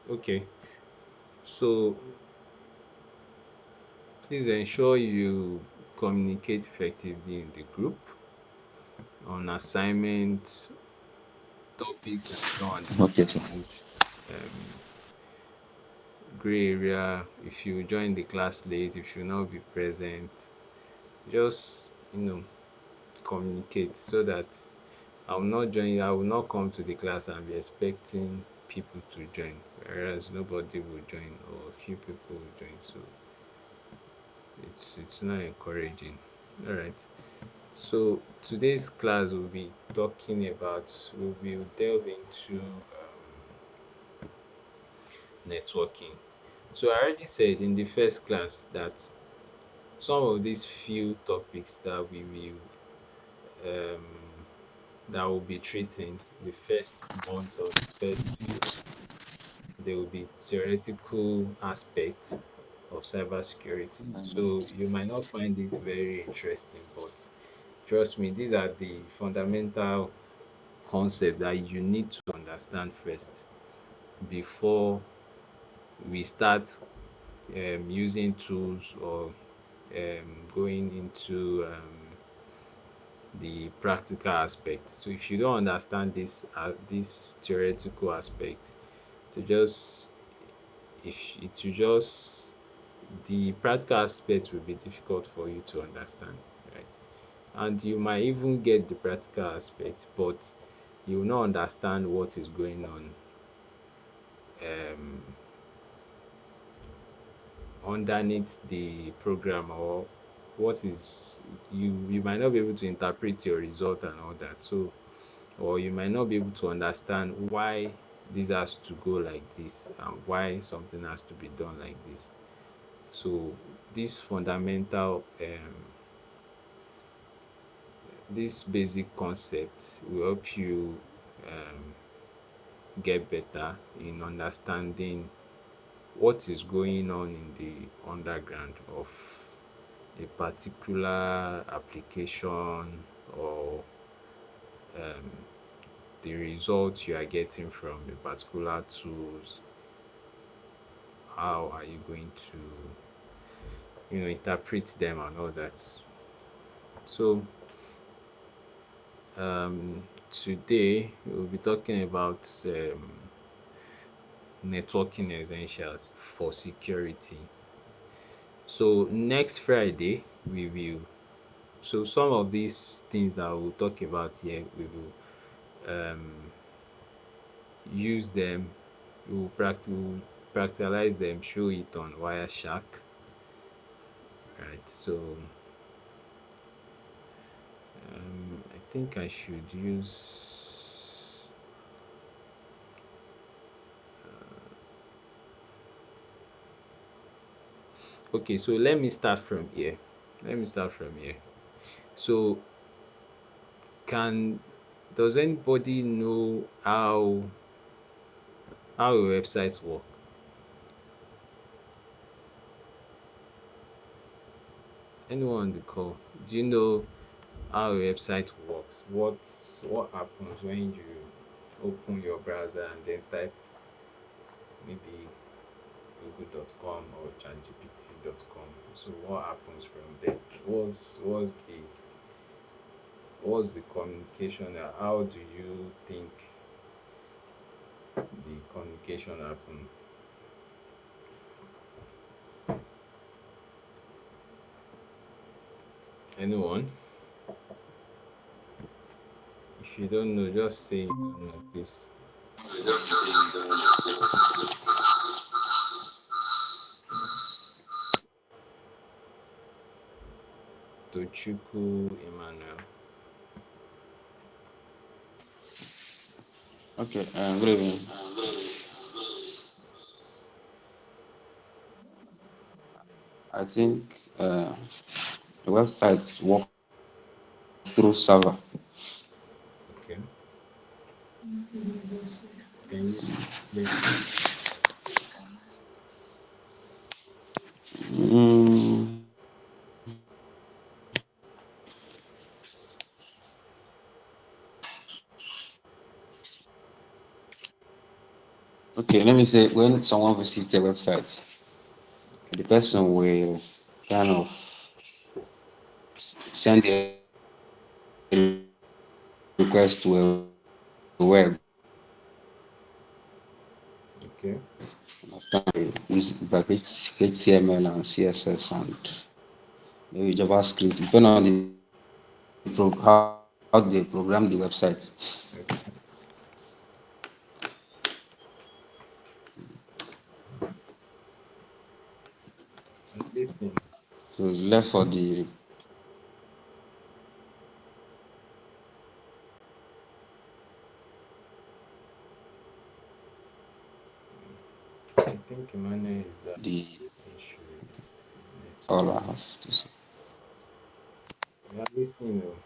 Okay, so please ensure you communicate effectively in the group on assignments, topics that you don't Okay, sir. understand, um, gray area. If you join the class late, if you not be present, just communicate so that I will not come to the class and be expecting people to join, whereas nobody will join or few people will join. So it's not encouraging. All right. So today's class we will delve into networking. So I already said in the first class that some of these few topics um, that we'll be treating the first month or the first few months, there will be theoretical aspects of cybersecurity. So you might not find it very interesting, but trust me, these are the fundamental concepts that you need to understand first before we start using tools or going into the practical aspect. So if you don't understand this theoretical aspect, to just if it will just the practical aspect will be difficult for you to understand, right? And you might even get the practical aspect, but you will not understand what is going on um, underneath the program, or what is you might not be able to interpret your result and all that. So or you might not be able to understand why this has to go like this and why something has to be done like this. So this fundamental this basic concept will help you um, get better in understanding what is going on in the underground of a particular application, or um, the results you are getting from a particular tools. How are you going to interpret them and all that. So today we'll be talking about networking essentials for security. So next Friday we will so some of these things that we'll talk about here, we will um use them, we'll practicalize them, show it on Wireshark, right? So I think I should use okay, so let me start from here. So can does anybody know how a website work? Anyone on the call? Do you know how a website works? What happens when you open your browser and then type maybe google.com or chatgpt.com? So what happens from there? What's the communication? How do you think the communication happen? Anyone? If you don't know, just say you don't know, please. Just saying that. Tochukwu Emmanuel. Okay, good evening. I think the website work through server. Okay. Can you explain? Mm, Okay, let me say when someone visits a website, the person will kind of send a request to a web Okay. use by HTML and CSS and maybe JavaScript, depending on how they program the website. Okay. I'm listening. So it's left for the I think Emmanuel is the having issue with his all network. I have to say. We are listening though.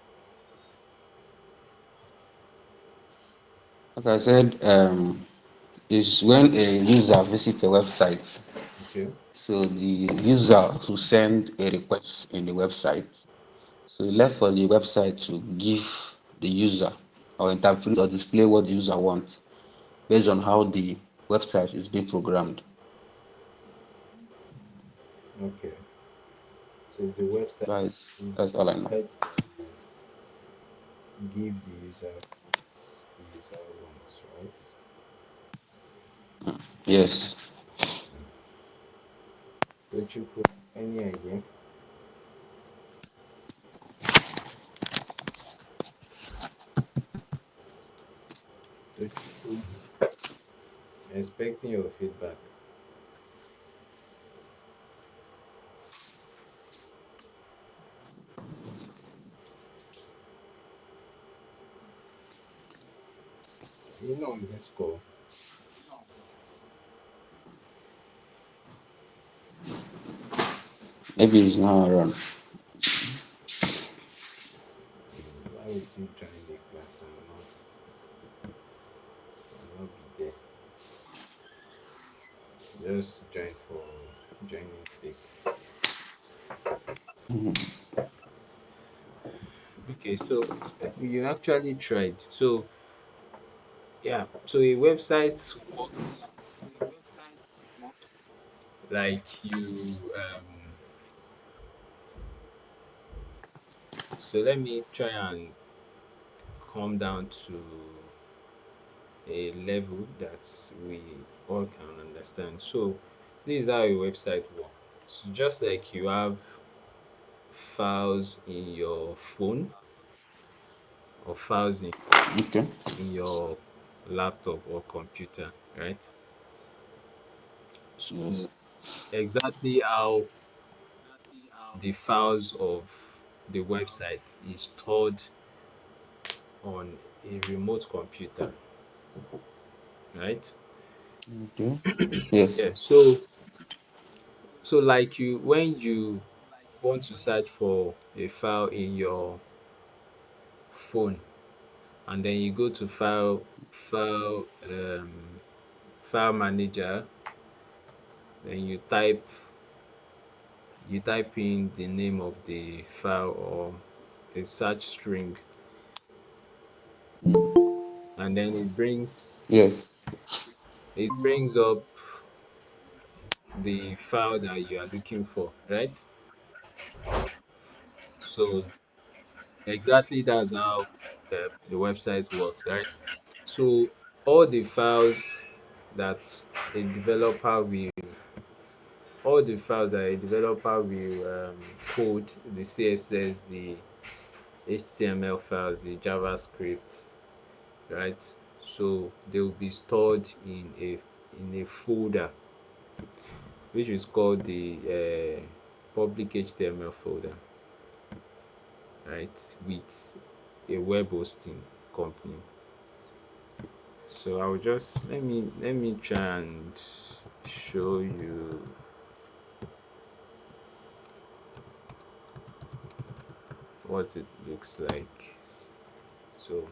Like I said, is when a user visits a website. Okay. So the user to send a request in the website. So it's left for the website to give the user or interpret or display what the user wants based on how the website is being programmed. Okay. So it's a website. It's That's all I the know. website that will give the user what the user wants, right? Yes. Mm. So Chuku, any idea? So Chuku, expecting your feedback. You know on this call. Maybe it's not around. Why would you join the class and not be there? Just join for joining sake. Okay, so you actually tried. So yeah, so a website works like you so let me try and come down to a level that we all can understand. So this is how a website works. So just like you have files in your phone or files Okay. in your laptop or computer, right? Yes. So exactly how the files of the website is stored on a remote computer, right? Okay. Yes. Yeah. So like you when you want to search for a file in your phone and then you go to file manager, then you type in the name of the file or a search string, and then Yes. it brings up the file that you are looking for, right? So exactly that's how the website works, right? So all the files that a developer will all the files that a developer will code, the CSS, the HTML files, the JavaScript, right? So they will be stored in a folder which is called the public HTML folder, right? With a web hosting company. So I'll just let me try and show you what it looks like. So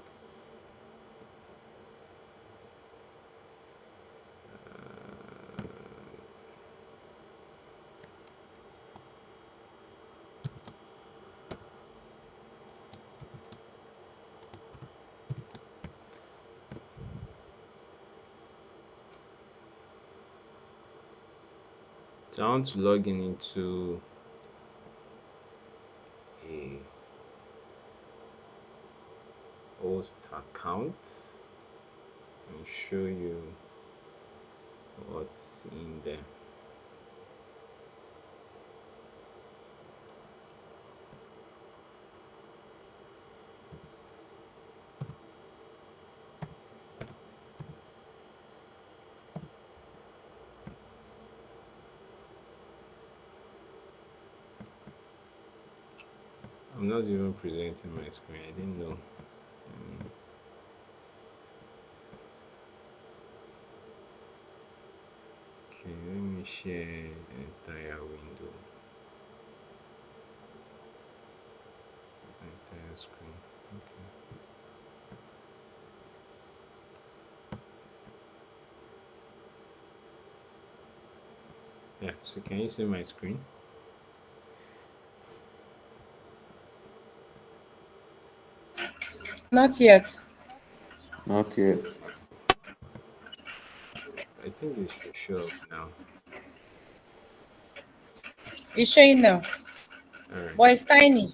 So I want to log in into a host account and show you what's in there. I'm not even presenting my screen. I didn't know. Um, okay, let me share entire window, entire screen. Okay. Yeah. So can you see my screen? Not yet. Not yet. I think it should show up now. It's showing now, All right. but it's tiny.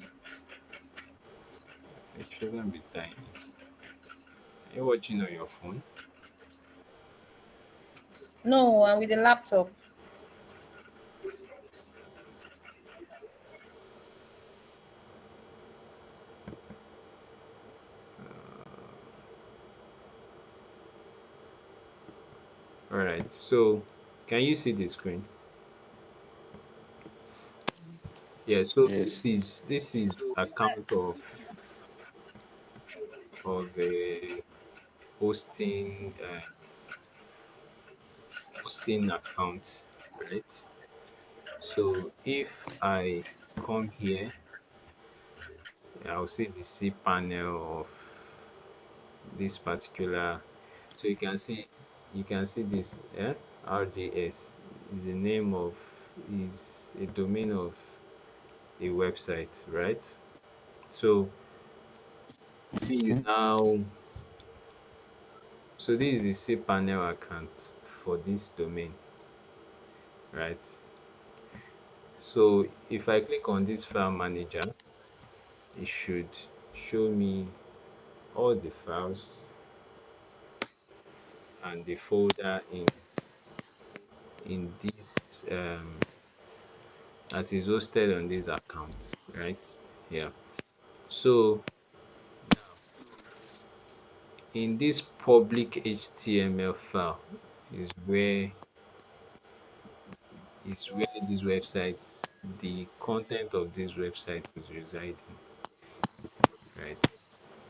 It shouldn't be tiny. Are you watching on your phone? No, I'm with the laptop. Uh, all right. So can you see the screen? Yeah. So Yes. this is account of a hosting hosting account, right? So if I come here, I'll see the C panel of this particular. So you can see this, RDS is the name of, is a domain of a website, right? So when you now, so this is the cpanel account for this domain, right? So if I click on this file manager, it should show me all the files and the folder in this that is hosted on this account, right? Yeah. So now in this public HTML file is where these websites, the content of this website is residing, right?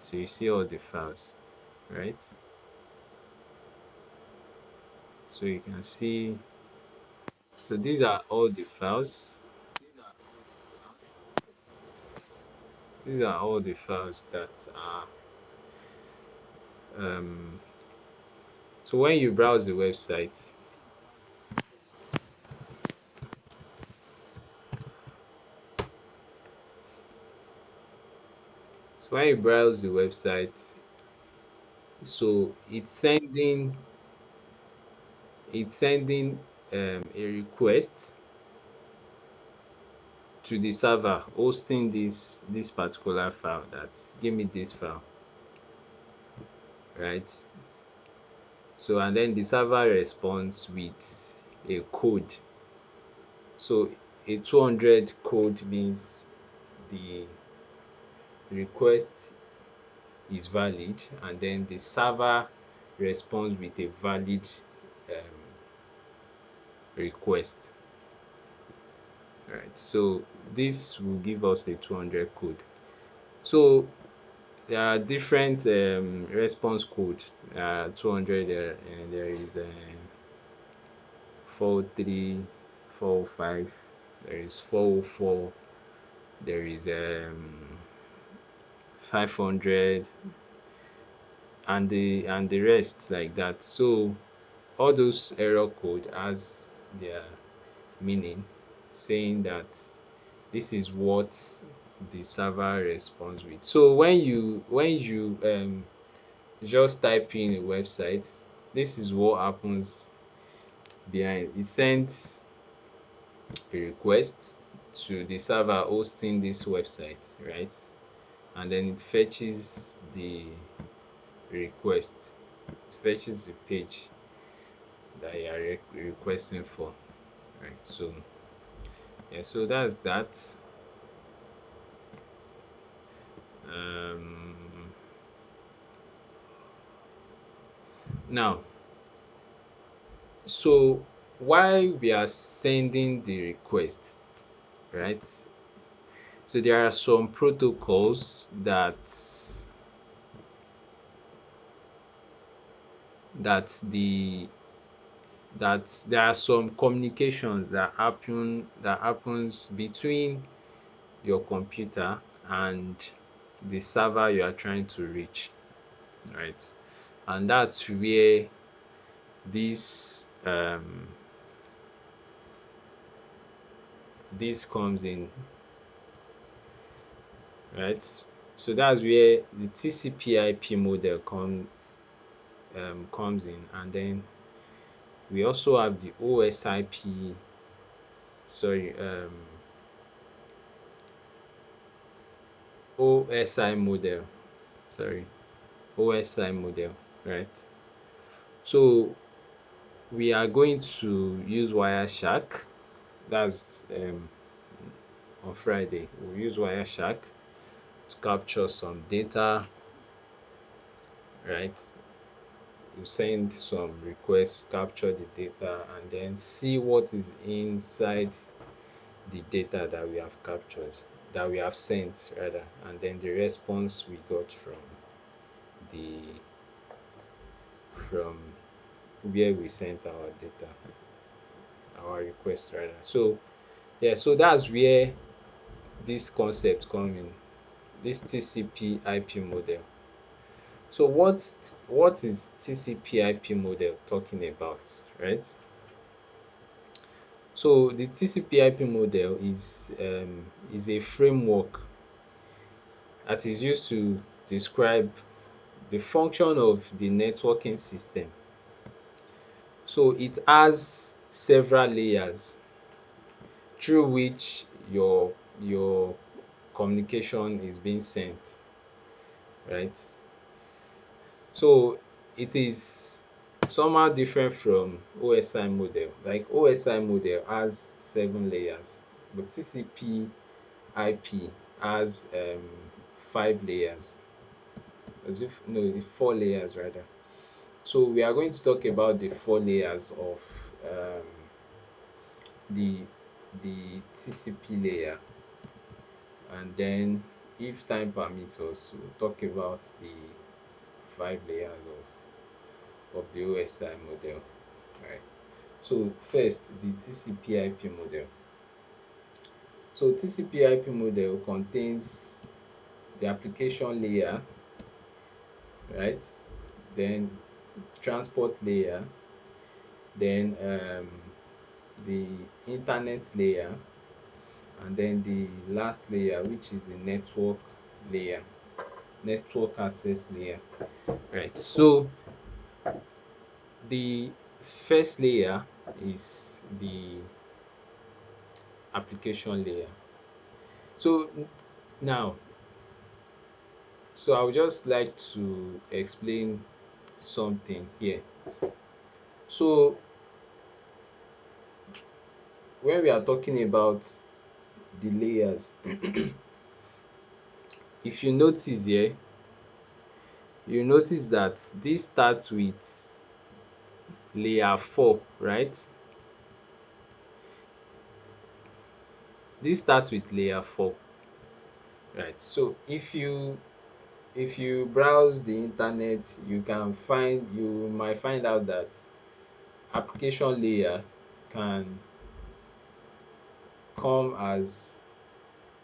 So you see all the files, right? So you can see, so these are all the files. These are all the files that are um so when you browse the website, so when you browse the website, so it's sending a request to the server hosting this particular file, that give me this file, right? So and then the server responds with a code. So a 200 code means the request is valid, and then the server responds with a valid um, request, right? So this will give us a 200 code. So there are different response code. 200, and there is 403, 405, there is 404, there is 500, and the rest like that. So all those error code has their meaning, saying that this is what the server responds with. So when you just type in a website, this is what happens behind. It sends a request to the server hosting this website, right? And then it fetches the request. It fetches the page that you are requesting for, right? So yeah, so that's that. Um, Now, so while we are sending the request, right? So there are some protocols that the that there are some communications that happens between your computer and the server you are trying to reach, right? And that's where this comes in, right? So that's where the TCP/IP model comes in, and then we also have the OSIP, sorry, OSI model, sorry, OSI model, right? So we are going to use Wireshark. That's on Friday. We'll use Wireshark to capture some data, right? We'll send some requests, capture the data, and then see what is inside the data that we have captured, that we have sent rather, and then the response we got the from where we sent our data, our request rather. So yeah, so that's where this concept come in, this TCP IP model. So what is TCP IP model talking about, right? So the TCP IP model is a framework that is used to describe the function of the networking system. So it has several layers through which your communication is being sent, right? So it is somehow different from OSI model. Like OSI model has 7 layers, but TCP IP has 5 layers. As if no, 4 layers rather. So we are going to talk about the 4 layers of the TCP layer, and then if time permits us, we'll talk about the 5 layers of the OSI model. Right. So first, the TCP/IP model. So TCP/IP model contains the application layer, right? Then transport layer, then the internet layer, and then the last layer, which is the network layer, network access layer, right? So the first layer is the application layer. So now, so I would just like to explain something here. So when we are talking about the layers, if you notice here, you notice that this starts with layer 4, right? This starts with layer 4, right? So if you browse the internet, you might find out that application layer can come as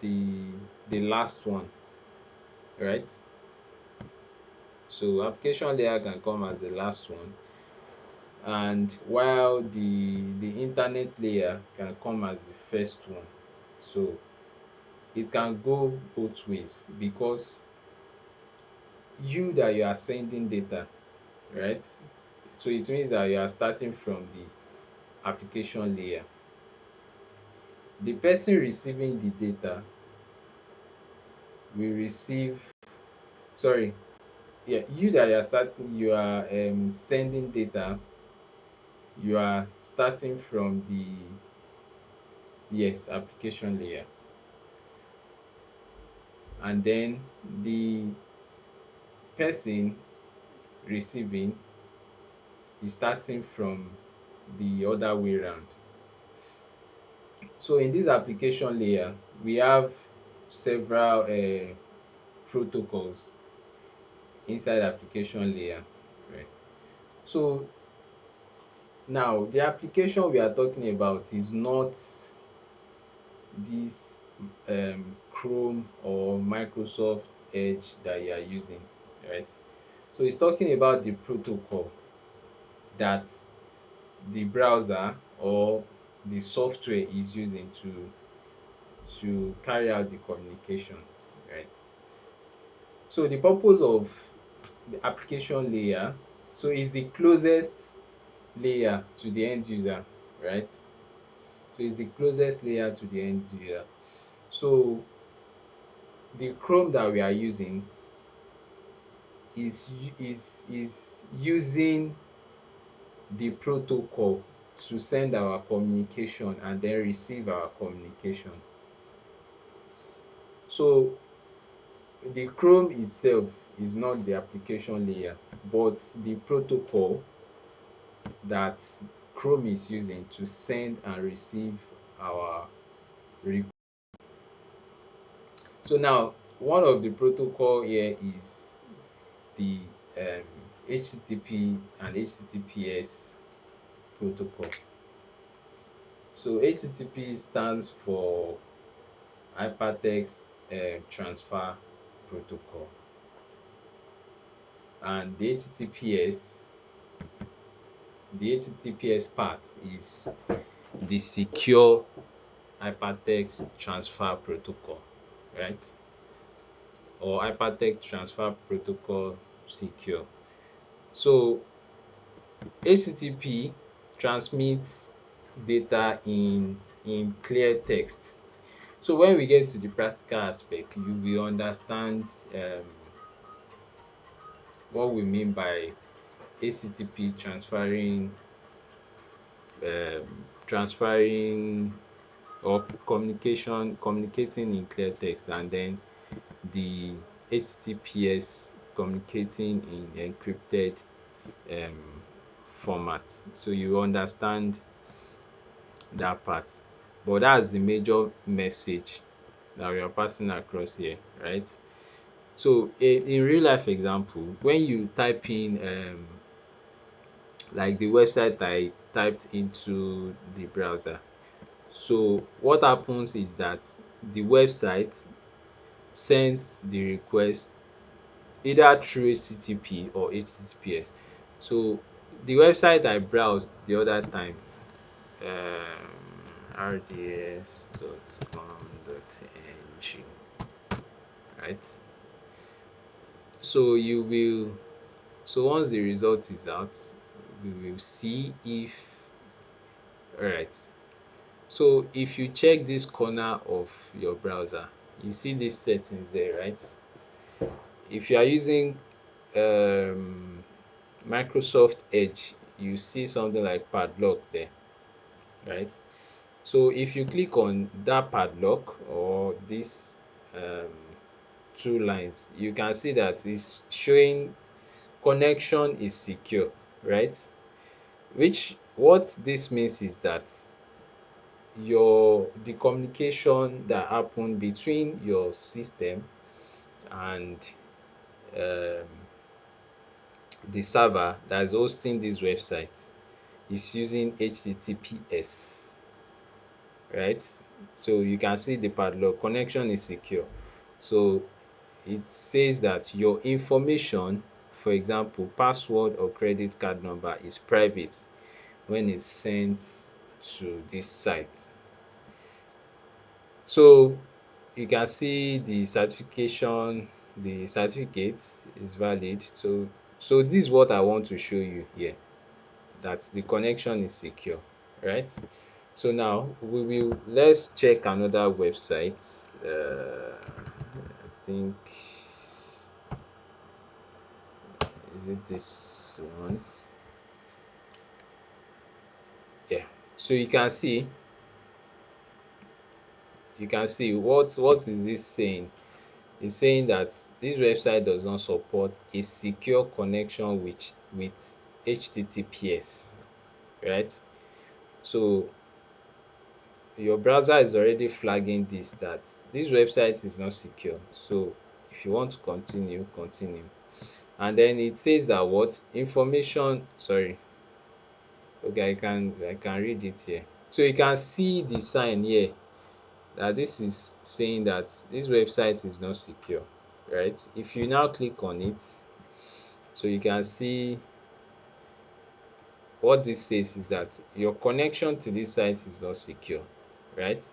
the last one, right? So application layer can come as the last one, and while the internet layer can come as the first one. So it can go both ways, because you are sending data, right? So it means that you are starting from the application layer, the person receiving the data will receive, sorry, yeah, you that you are starting, you are sending data, you are starting from the, yes, application layer, and then the person receiving is starting from the other way around. So in this application layer, we have several protocols inside application layer, right? So now the application we are talking about is not this Chrome or Microsoft Edge that you are using, right? So it's talking about the protocol that the browser or the software is using to carry out the communication, right? So the purpose of the application layer, so is the closest layer to the end user, right? So it's the closest layer to the end user. So the Chrome that we are using is using the protocol to send our communication and then receive our communication. So the Chrome itself is not the application layer, but the protocol that Chrome is using to send and receive our request. So now one of the protocol here is the HTTP and HTTPS protocol. So HTTP stands for Hypertext Transfer Protocol, and the HTTPS part is the Secure Hypertext Transfer Protocol, right? Or Hypertext Transfer Protocol Secure. So HTTP transmits data in clear text. So when we get to the practical aspect, you will understand what we mean by HTTP transferring or communicating in clear text, and then the HTTPS communicating in encrypted format. So you understand that part. But that's the major message that we are passing across here, right? So in real life example, when you type in like the website I typed into the browser, so what happens is that the website sends the request either through HTTP or HTTPS. So the website I browsed the other time, rds.com.ng, right? So you will, so once the result is out, we will see if, all right. So if you check this corner of your browser, you see these settings there, right? If you are using um Microsoft Edge, you see something like padlock there, right? So if you click on that padlock or this um two lines, you can see that it's showing connection is secure, right? Which what this means is that the communication that happen between your system and um the server that is hosting this website is using HTTPS, right? So you can see the padlock connection is secure. So it says that your information, for example password or credit card number, is private when it's sent to this site. So you can see the certificate is valid. So this is what I want to show you here, that the connection is secure, right? So now we will let's check another website. I think is it this one? Yeah. So you can see what is this saying? It's saying that this website does not support a secure connection with HTTPS, right? So your browser is already flagging this website is not secure. So if you want to continue. And then it says that what information, sorry, okay, I can read it here. So you can see the sign here that this is saying that this website is not secure, right? If you now click on it, so you can see what this says is that your connection to this site is not secure, right?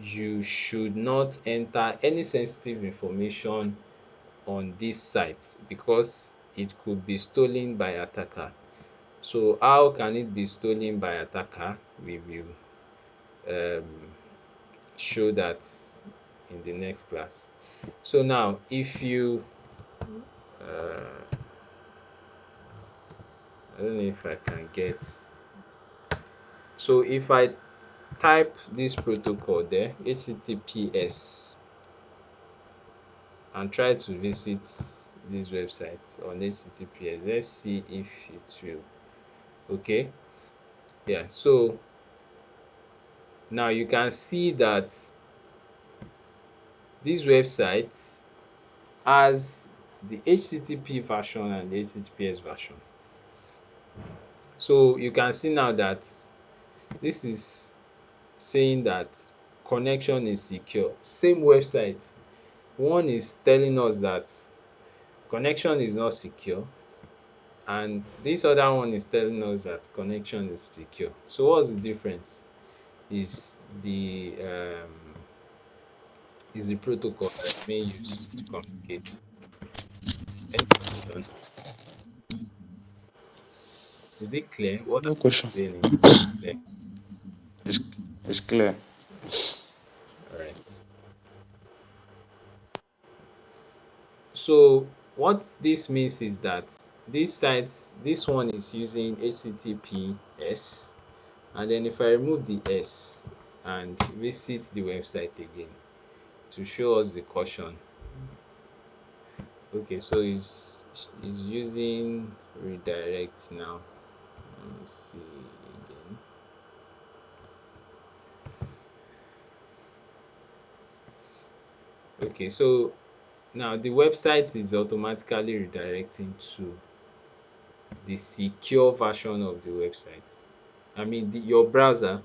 You should not enter any sensitive information on this site because it could be stolen by attacker. So how can it be stolen by attacker? We will um, show that in the next class. So now if you I don't know if I can get, so if I type this protocol there, HTTPS, and try to visit this website on HTTPS, let's see if it will. Okay, yeah, so now you can see that this website has the HTTP version and the HTTPS version. So you can see now that this is saying that connection is secure. Same website, one is telling us that connection is not secure, and this other one is telling us that connection is secure. So what's the difference? Is the protocol that's being used to communicate. Any question? Is it clear what No I'm question. explaining? Is it clear? It's, it's clear. All right. So what this means is that this one is using HTTPS, and then if I remove the S and visit the website again to show us the caution. Okay, so it's using redirect now. Let me see again. Okay, so now the website is automatically redirecting to the secure version of the website. I mean, your browser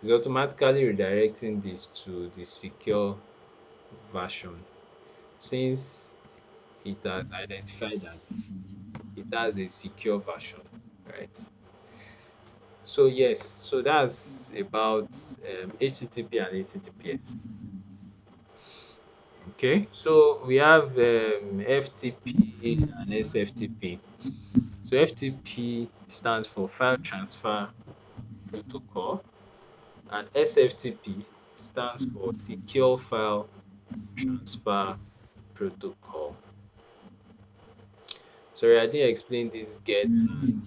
is automatically redirecting this to the secure version since it has identified that it has a secure version, right? So yes, so that's about HTTP and HTTPS. Okay, so we have FTP and SFTP. So FTP stands for File Transfer Protocol, and SFTP stands for Secure File Transfer Protocol. Sorry, I didn't explain this get and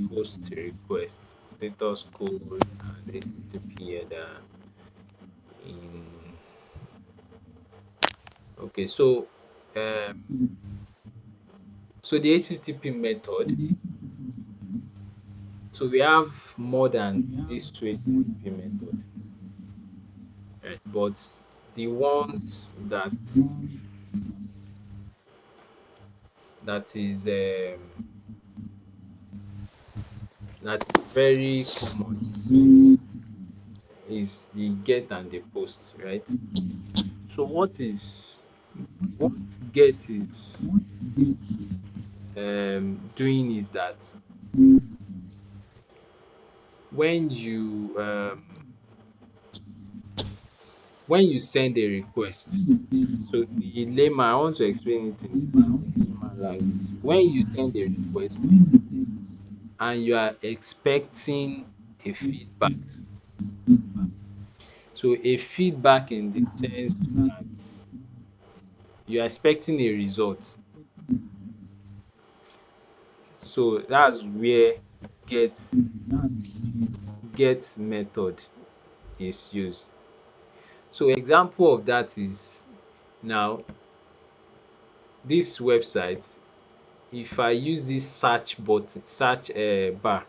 post request, status code, and HTTP header in. Okay, so the HTTP method, so we have more than these two HTTP method, right? But the ones that is very common is the get and the post, right? So what get is doing is that when you send a request, so the layman, I want to explain it in layman language. When you send a request and you are expecting a feedback. So a feedback in the sense that you are expecting a result. So that's where get get method is used. So example of that is now this website, if I use this search button, search bar,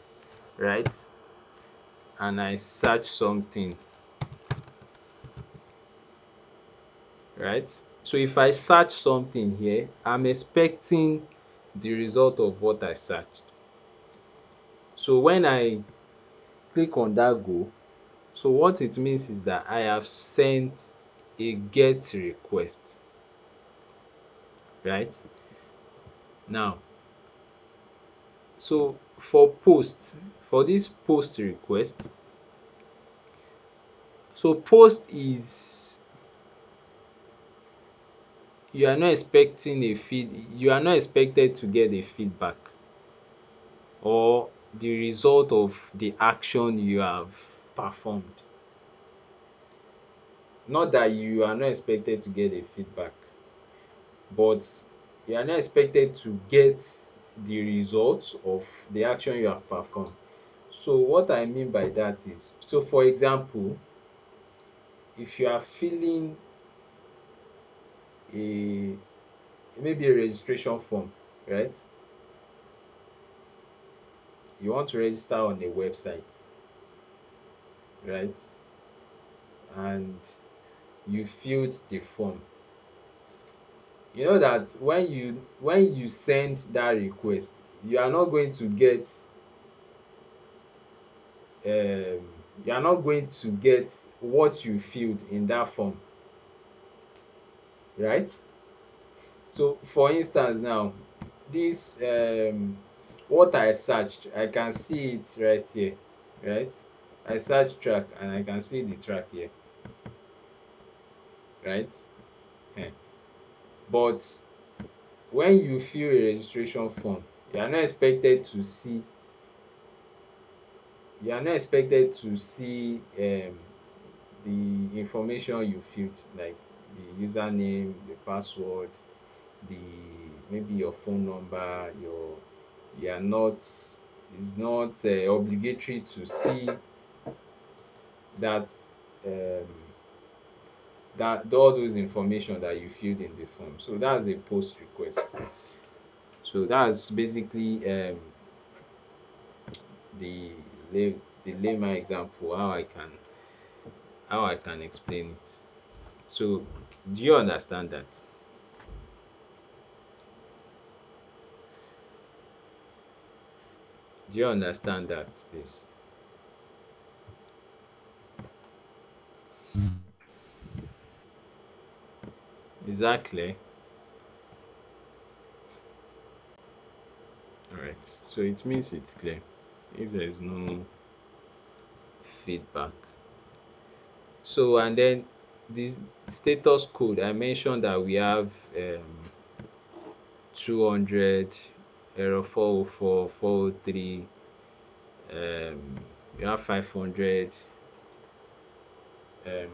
right, and I search something, right? So if I search something here, I'm expecting the result of what I searched. So when I click on that go, so what it means is that I have sent a get request, right? Now, so for post, for this post request, so post is, you are not expecting a you are not expected to get a feedback or the result of the action you have performed. Not that you are not expected to get a feedback, but you are not expected to get the result of the action you have performed. So what I mean by that is, so for example, if you are filling a, maybe a registration form, right? You want to register on a website, right? And you filled the form. You know that when you send that request, you are not going to get you are not going to get what you filled in that form, right? So for instance now, this what I searched, I can see it right here, right? I search track and I can see the track here, right? um but when you fill a registration form, you are not expected to see, you are not expected to see the information you filled, like the username, the password, the, maybe your phone number, your, you are not, it's not obligatory to see that um that all those information that you filled in the form. So that's a post request. So that's basically the the layman example how I can explain it. So do you understand that? Do you understand that, please? Exactly. All right. So it means it's clear. If there is no feedback. So and then this status code, I mentioned that we have 200, error 404, 403, we have 500. Um,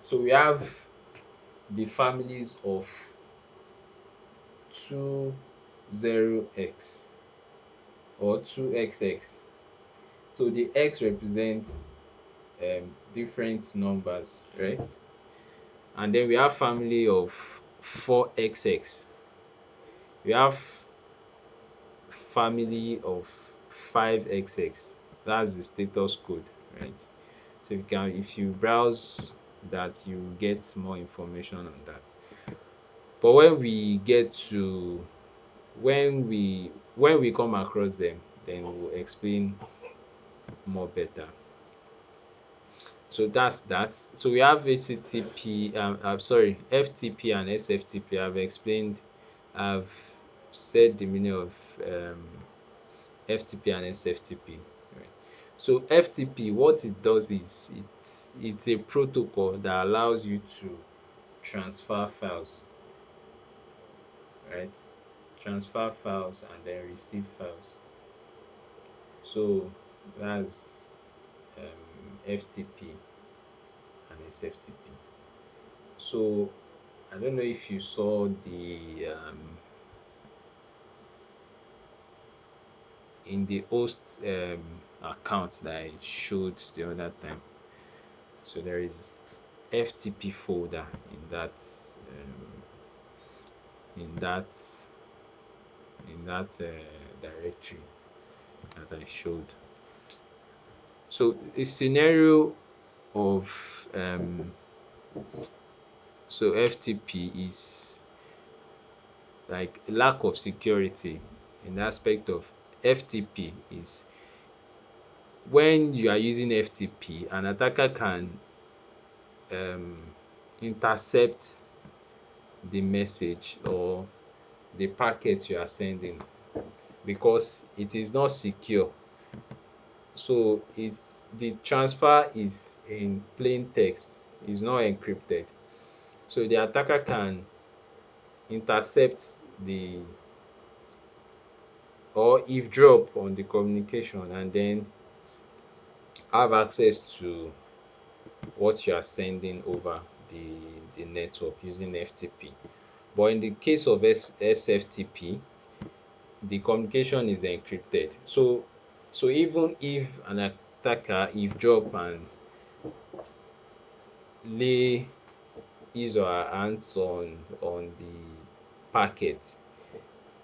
so we have the families of 20x or 2xx. So the x represents different numbers, right? And then we have family of 4xx. We have family of 5xx. That's the status code, right? So you can, if you browse that, you get more information on that. But when we get to, when we come across them, then we'll explain more better. So that's that. So we have HTTP, I'm sorry, FTP and SFTP. I've explained, I've said the meaning of FTP and SFTP. Right. So FTP, what it does is it's a protocol that allows you to transfer files, right? Transfer files and then receive files. So that's FTP and SFTP. So I don't know if you saw the in the host account that I showed the other time. So there is FTP folder um, in that directory that I showed. So a scenario of so FTP is like lack of security in the aspect of FTP is when you are using FTP, an attacker can um, intercept the message or the packet you are sending because it is not secure. So it's the transfer is in plain text, is not encrypted. So the attacker can intercept the or eavesdrop on the communication and then have access to what you are sending over the network using FTP. But in the case of SFTP, the communication is encrypted. So even if an attacker eavesdrop and lay his or her hands on the packet,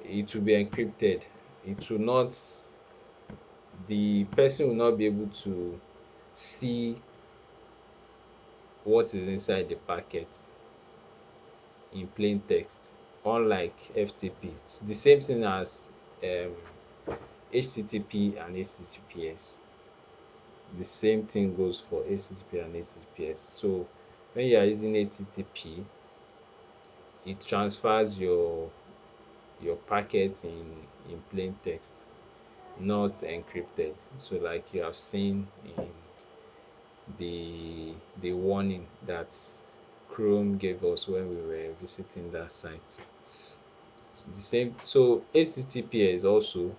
it will be encrypted. It will not The person will not be able to see what is inside the packet in plain text, unlike FTP. The same thing as HTTP and HTTPS. The same thing goes for HTTP and HTTPS. So when you are using HTTP, it transfers your packet in plain text, not encrypted. So like you have seen in the warning that Chrome gave us when we were visiting that site. So the same. So HTTPS also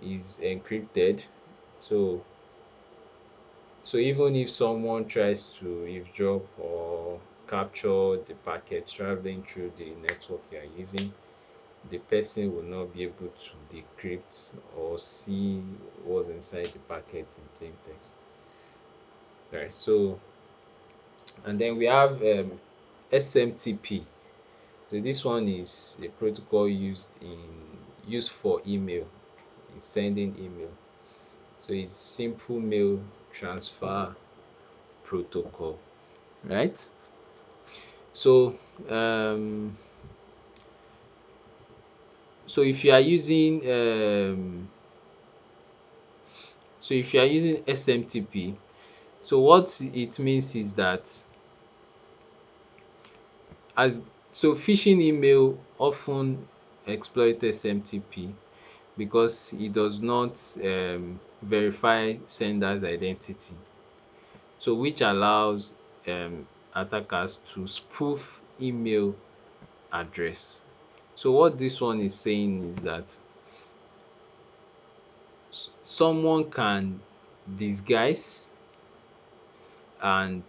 is encrypted. So even if someone tries to eavesdrop or capture the packet traveling through the network you are using, the person will not be able to decrypt or see what's inside the packet in plain text. Right. So and then we have SMTP. So this one is a protocol used for email, in sending email. So it's simple mail transfer protocol, right? So um so if you are using SMTP, so what it means is that as phishing email often exploit SMTP because it does not verify sender's identity, so which allows attackers to spoof email address. So what this one is saying is that someone can disguise and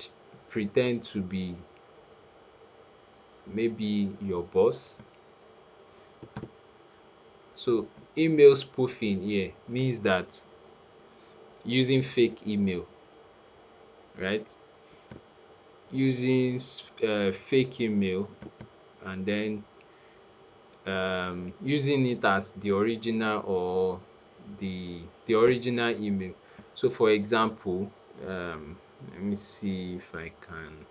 pretend to be maybe your boss. So email spoofing here means that using fake email, right? Using fake email and then using it as the original or the original email. So for example, let me see if I can.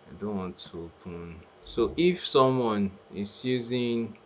I don't want to open. So if someone is using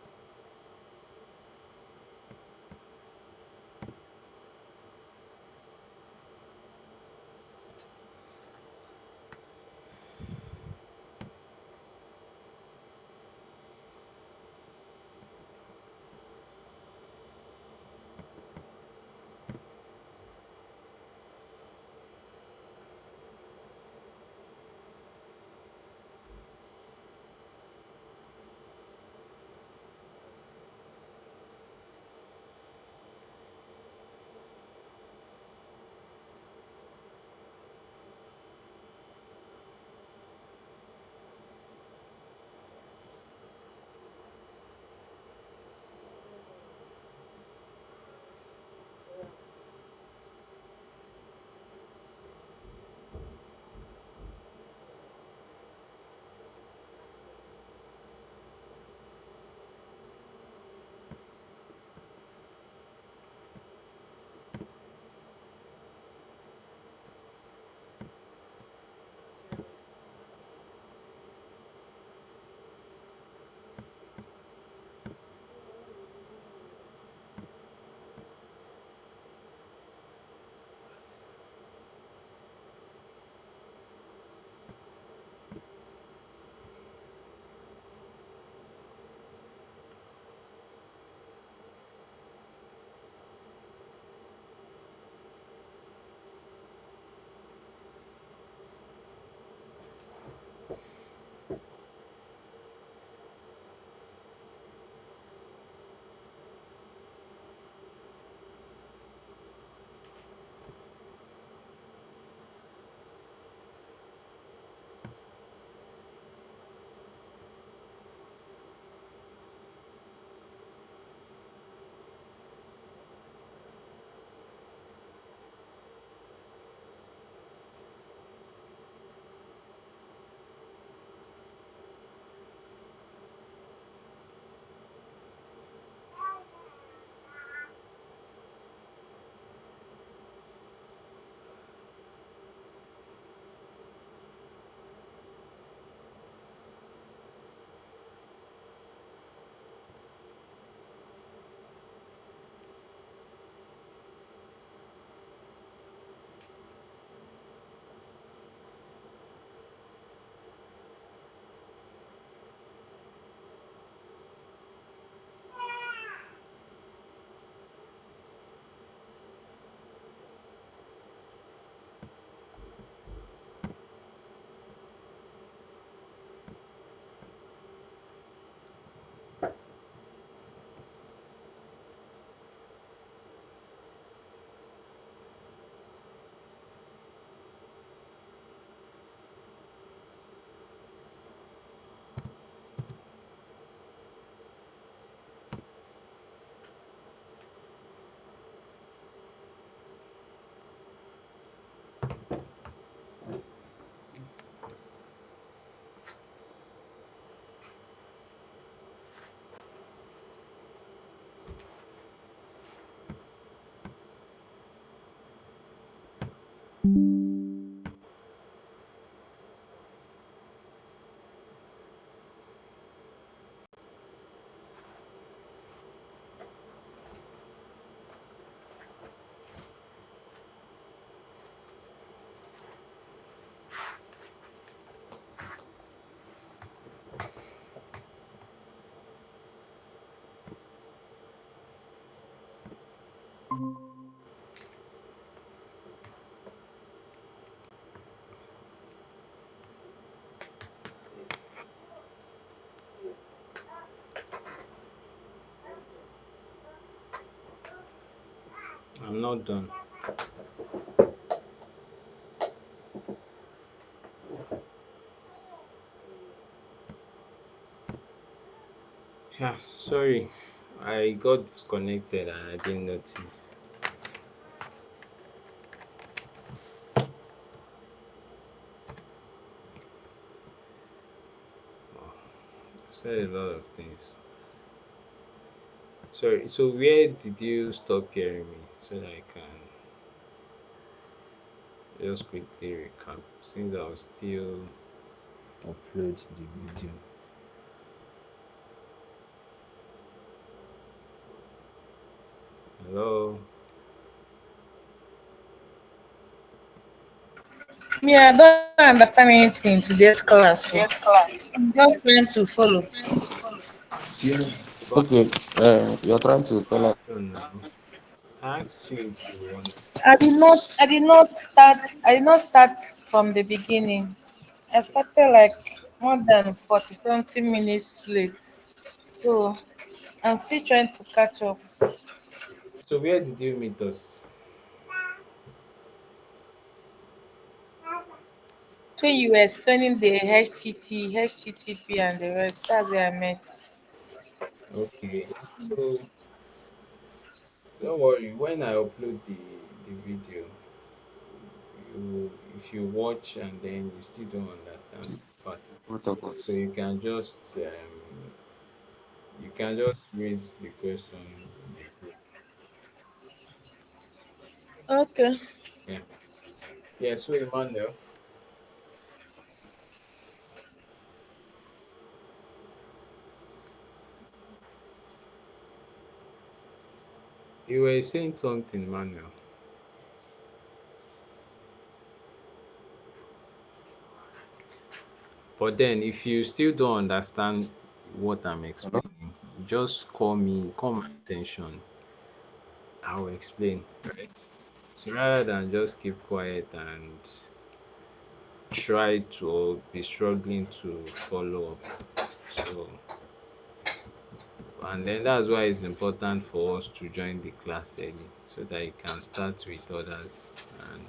I'm not done. Yeah, sorry. I got disconnected and I didn't notice. Oh, I said a lot of things. Sorry. So where did you stop hearing me so that I can just quickly recap since I'll still upload the video. Hello. Me, I don't understand anything in today's class. So I'm just trying to follow. Yeah. But Okay. You're trying to tell us. I don't know. I asked you if you I understand. did not. I did not start. I did not start from the beginning. I started like more than 40 something minutes late. So I'm still trying to catch up. So where did you meet us? When you were explaining the HTTP, and the rest, that's where I met. Okay. So don't worry. When I upload the video, you if you watch and then you still don't understand some part, Both of us. so you can just raise the question in the group. Okay. Yeah. Yeah. So Emmanuel, you were saying something, Emmanuel. But then if you still don't understand what I'm Hello? explaining, just call my attention. I will explain, right? So rather than just keep quiet and try to or be struggling to follow up. So and then that's why it's important for us to join the class early so that you can start with others. And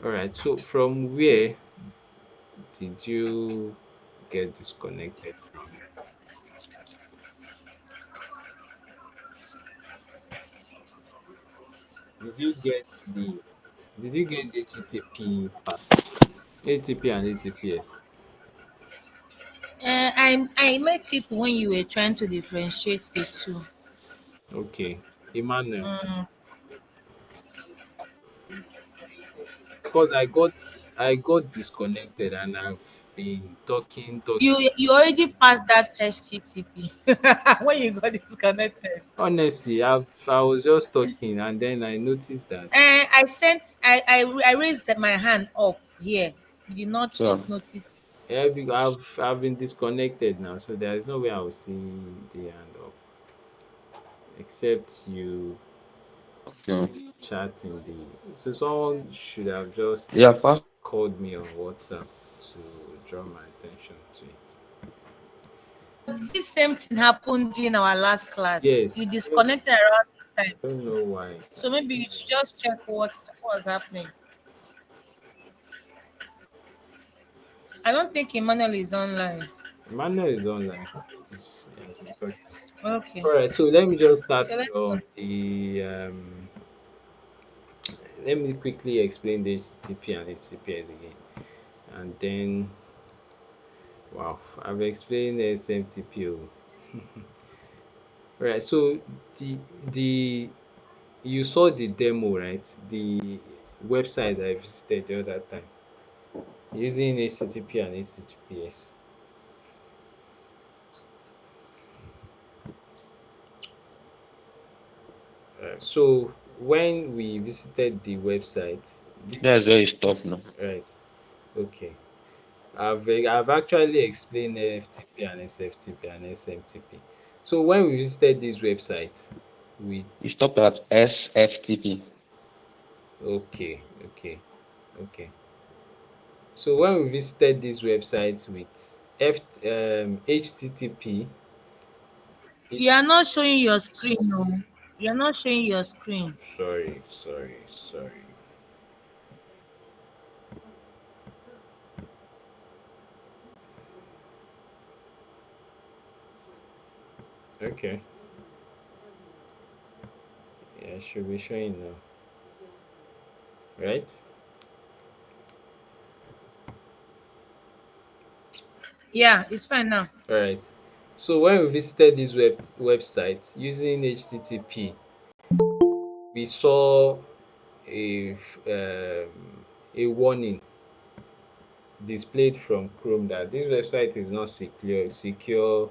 all right, so from where did you get disconnected from? Did you get the did you get the HTTP part? HTTP and HTTPS. I met you when you were trying to differentiate the two. Okay. Emmanuel. Mm. Because I got disconnected and I've been talking. You already passed that HTTP when you got disconnected. Honestly, I was just talking and then I noticed that I sent. I raised my hand up here. You did not So, notice. I've been disconnected now, so there is no way I will see the hand up except you okay. chat in the. So someone should have just Yeah, pass. called me on WhatsApp to draw my attention to it. This same thing happened during our last class. Yes, You disconnected around this I time. don't know why. So maybe you should just check what's happening. I don't think Emmanuel is online. Emmanuel is online. He has been talking. Okay. All right, so let me just start So let's from go. the let me quickly explain the HTTP and HTTPS again, and then wow, I've explained SMTP. All right, so the you saw the demo, right? The website I visited the other time using HTTP and HTTPS. So when we visited the website, this That's where you stop now. right? Okay. I've actually explained FTP and SFTP and SMTP. So when we visited this website with You stopped at SFTP. okay, okay, okay. So when we visited this website with HTTP, it, You are not showing your screen, no. You're not showing your screen. Sorry. Okay. Yeah, it should be showing now, right? Yeah, it's fine now. All right. So when we visited this website using HTTP, we saw a warning displayed from Chrome that this website is not secure,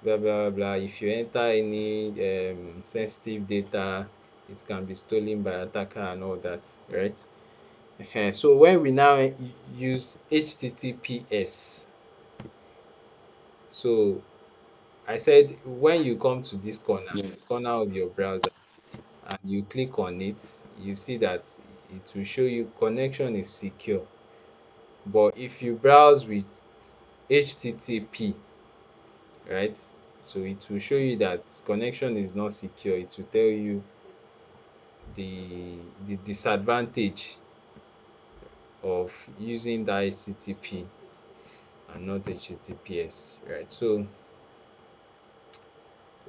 blah blah blah. If you enter any sensitive data, it can be stolen by attacker and all that, right? So when we now use HTTPS, so I said when you come to this Yeah. corner of your browser and you click on it, you see that it will show you connection is secure. But if you browse with HTTP, right, so it will show you that connection is not secure. It will tell you the disadvantage of using that HTTP and not HTTPS, right? So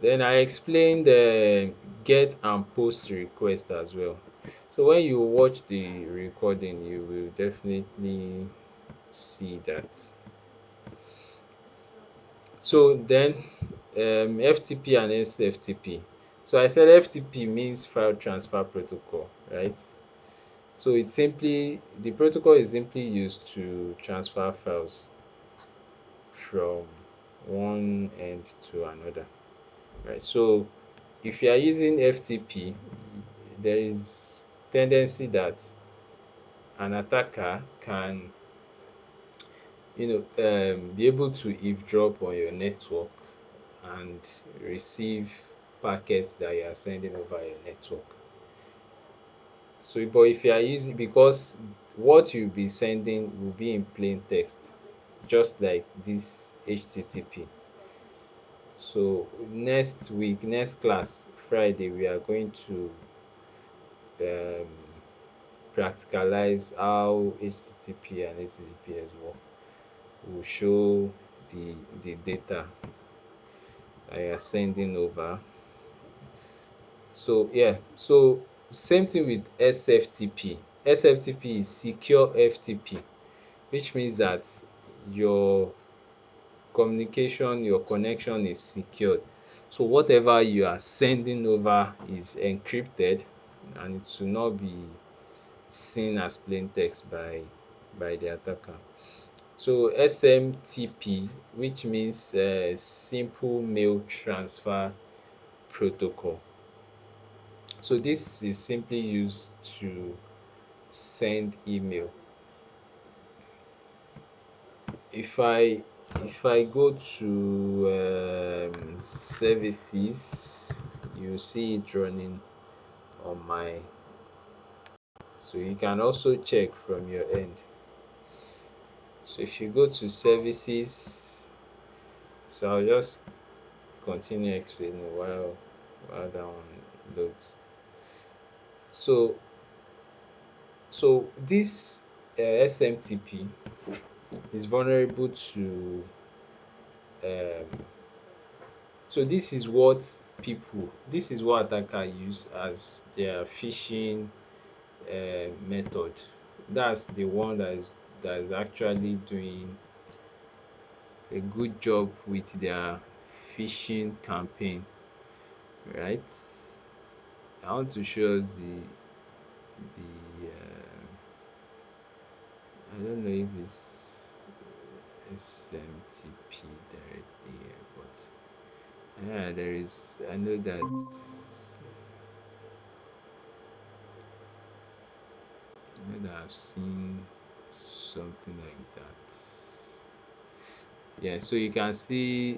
then I explained get and post request as well. So when you watch the recording, you will definitely see that. So then FTP and SFTP. So I said FTP means file transfer protocol, right? So it's simply the protocol is simply used to transfer files from one end to another, right? So if you are using FTP, there is tendency that an attacker can be able to eavesdrop on your network and receive packets that you are sending over your network. So but if you are using, because what you'll be sending will be in plain text, just like this HTTP. So next week, next class, Friday, we are going to um practicalize how HTTP and HTTPS work. We'll show the data that you are sending over. So yeah, so same thing with SFTP. SFTP is secure FTP, which means that your communication, your connection is secured. So whatever you are sending over is encrypted and it will not be seen as plain text by the attacker. So SMTP, which means simple mail transfer protocol. So this is simply used to send email. If I go to services, you see it running on my, so you can also check from your end. So if you go to services, so I'll just continue explaining while that one loads. So so this SMTP is vulnerable to um so this is what attacker use as their phishing method. That's the one that is actually doing a good job with their phishing campaign, right? I want to show us the I don't know if it's SMTP directly here, but yeah, there is. I know that I've seen something like that. Yeah, so you can see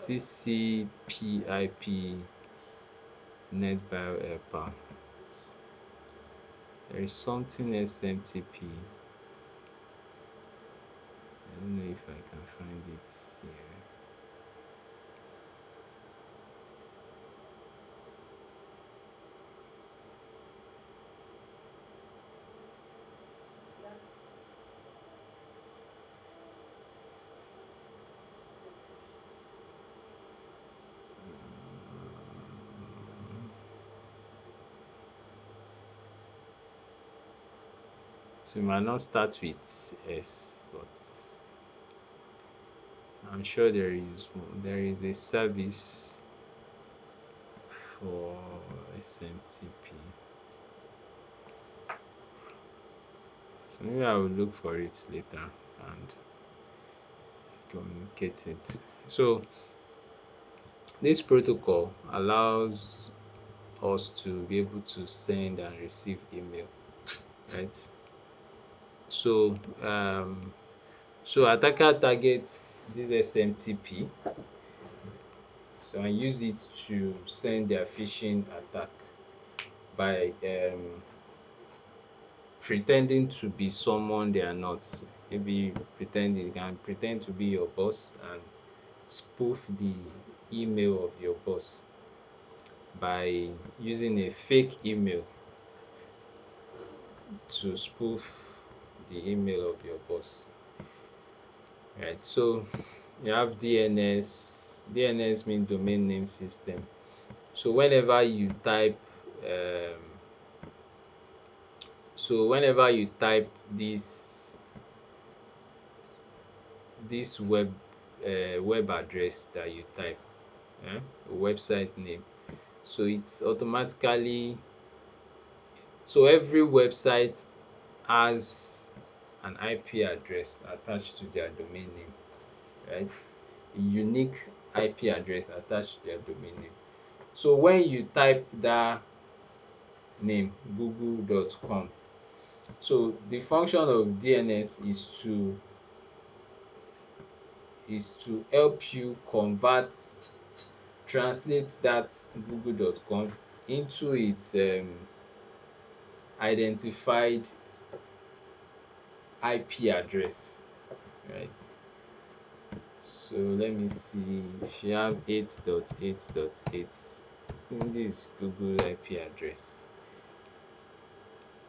TCP/IP net helper. There is something SMTP. I don't know if I can find it here. So it might not start with S, but I'm sure there is a service for SMTP. So maybe I will look for it later and communicate it. So this protocol allows us to be able to send and receive email, right? So attacker targets this SMTP, so and use it to send their phishing attack by pretending to be someone they are not. Maybe pretending can pretend to be your boss and spoof the email of your boss by using a fake email to spoof the email of your boss. Right. So you have DNS. DNS means domain name system. So whenever you type this web address that you type, website name, so it's automatically, so every website has an IP address attached to their domain name, right? A unique IP address attached to their domain name. So when you type that name, google.com, so the function of DNS is to help you translate that google.com into its identified IP address, right? So let me see, if you have 8.8.8, this Google IP address.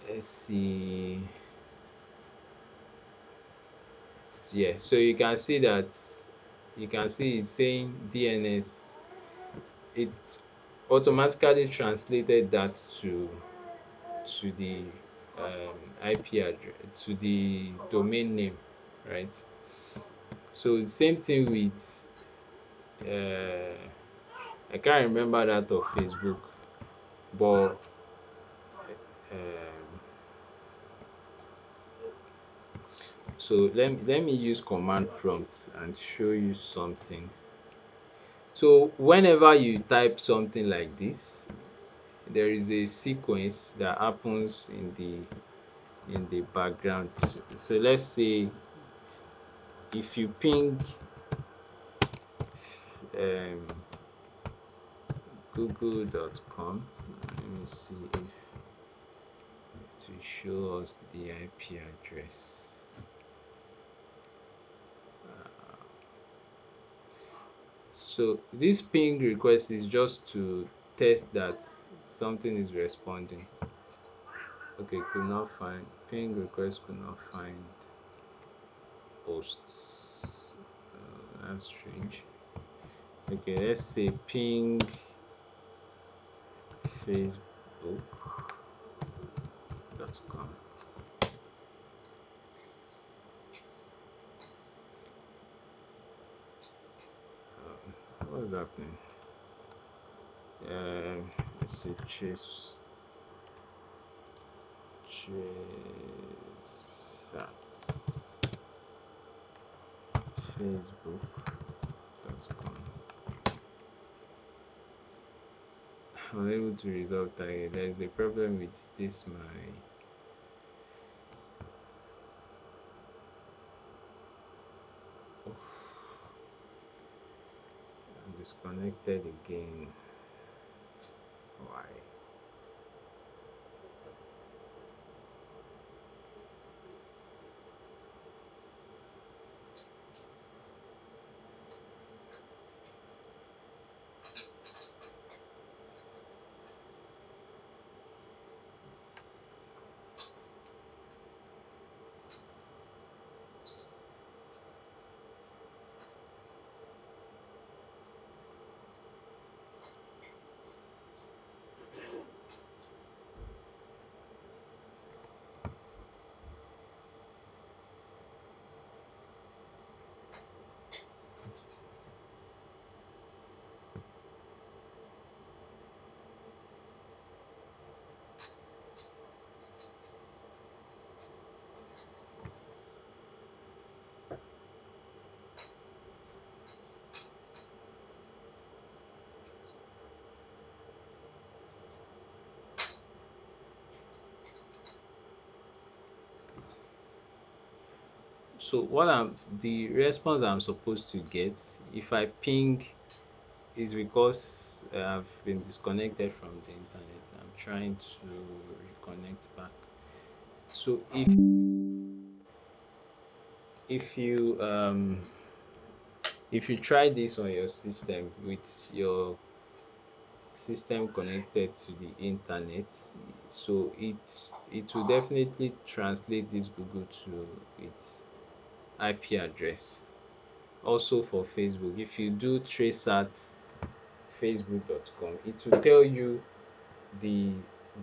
Let's see. Yeah, so you can see it's saying DNS. It automatically translated that to the IP address, to the domain name, right? So the same thing with I can't remember that of Facebook, but um so let me use command prompt and show you something. So whenever you type something like this, there is a sequence that happens in the background. So let's say if you ping um google.com, let me see if to show us the IP address. So this ping request is just to test that something is responding. Okay, could not find ping request, could not find hosts. That's strange. Okay, let's say ping facebook.com. What's happening? Let's see, chase at facebook.com. Unable to resolve target. There is a problem with this. Oh, I'm disconnected again. Why? So what I'm the response I'm supposed to get if I ping is because I've been disconnected from the internet. I'm trying to reconnect back. So if you try this on your system with your system connected to the internet, so it will definitely translate this Google to its IP address. Also for Facebook, if you do trace at facebook.com, it will tell you the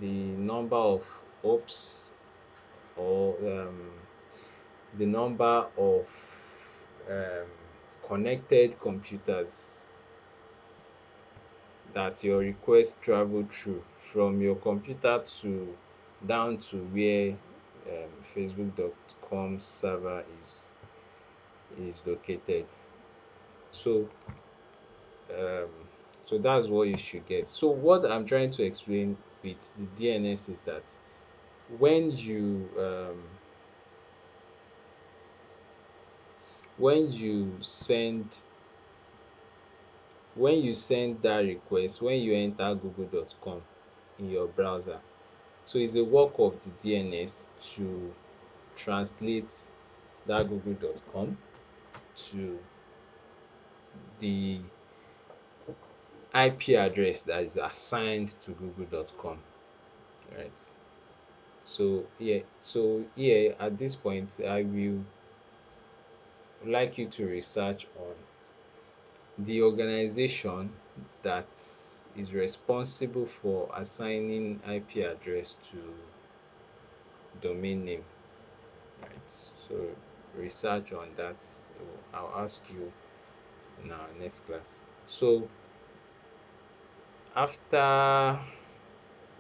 number of hops or the number of um, connected computers that your request travel through from your computer to down to where facebook.com server is located. So um so that's what you should get. So what I'm trying to explain with the DNS is that when you when you send that request, when you enter google.com in your browser, so it's the work of the DNS to translate that google.com to the IP address that is assigned to google.com, right? So at this point, I will like you to research on the organization that is responsible for assigning IP address to domain name, right? So research on that. So I'll ask you in our next class. So after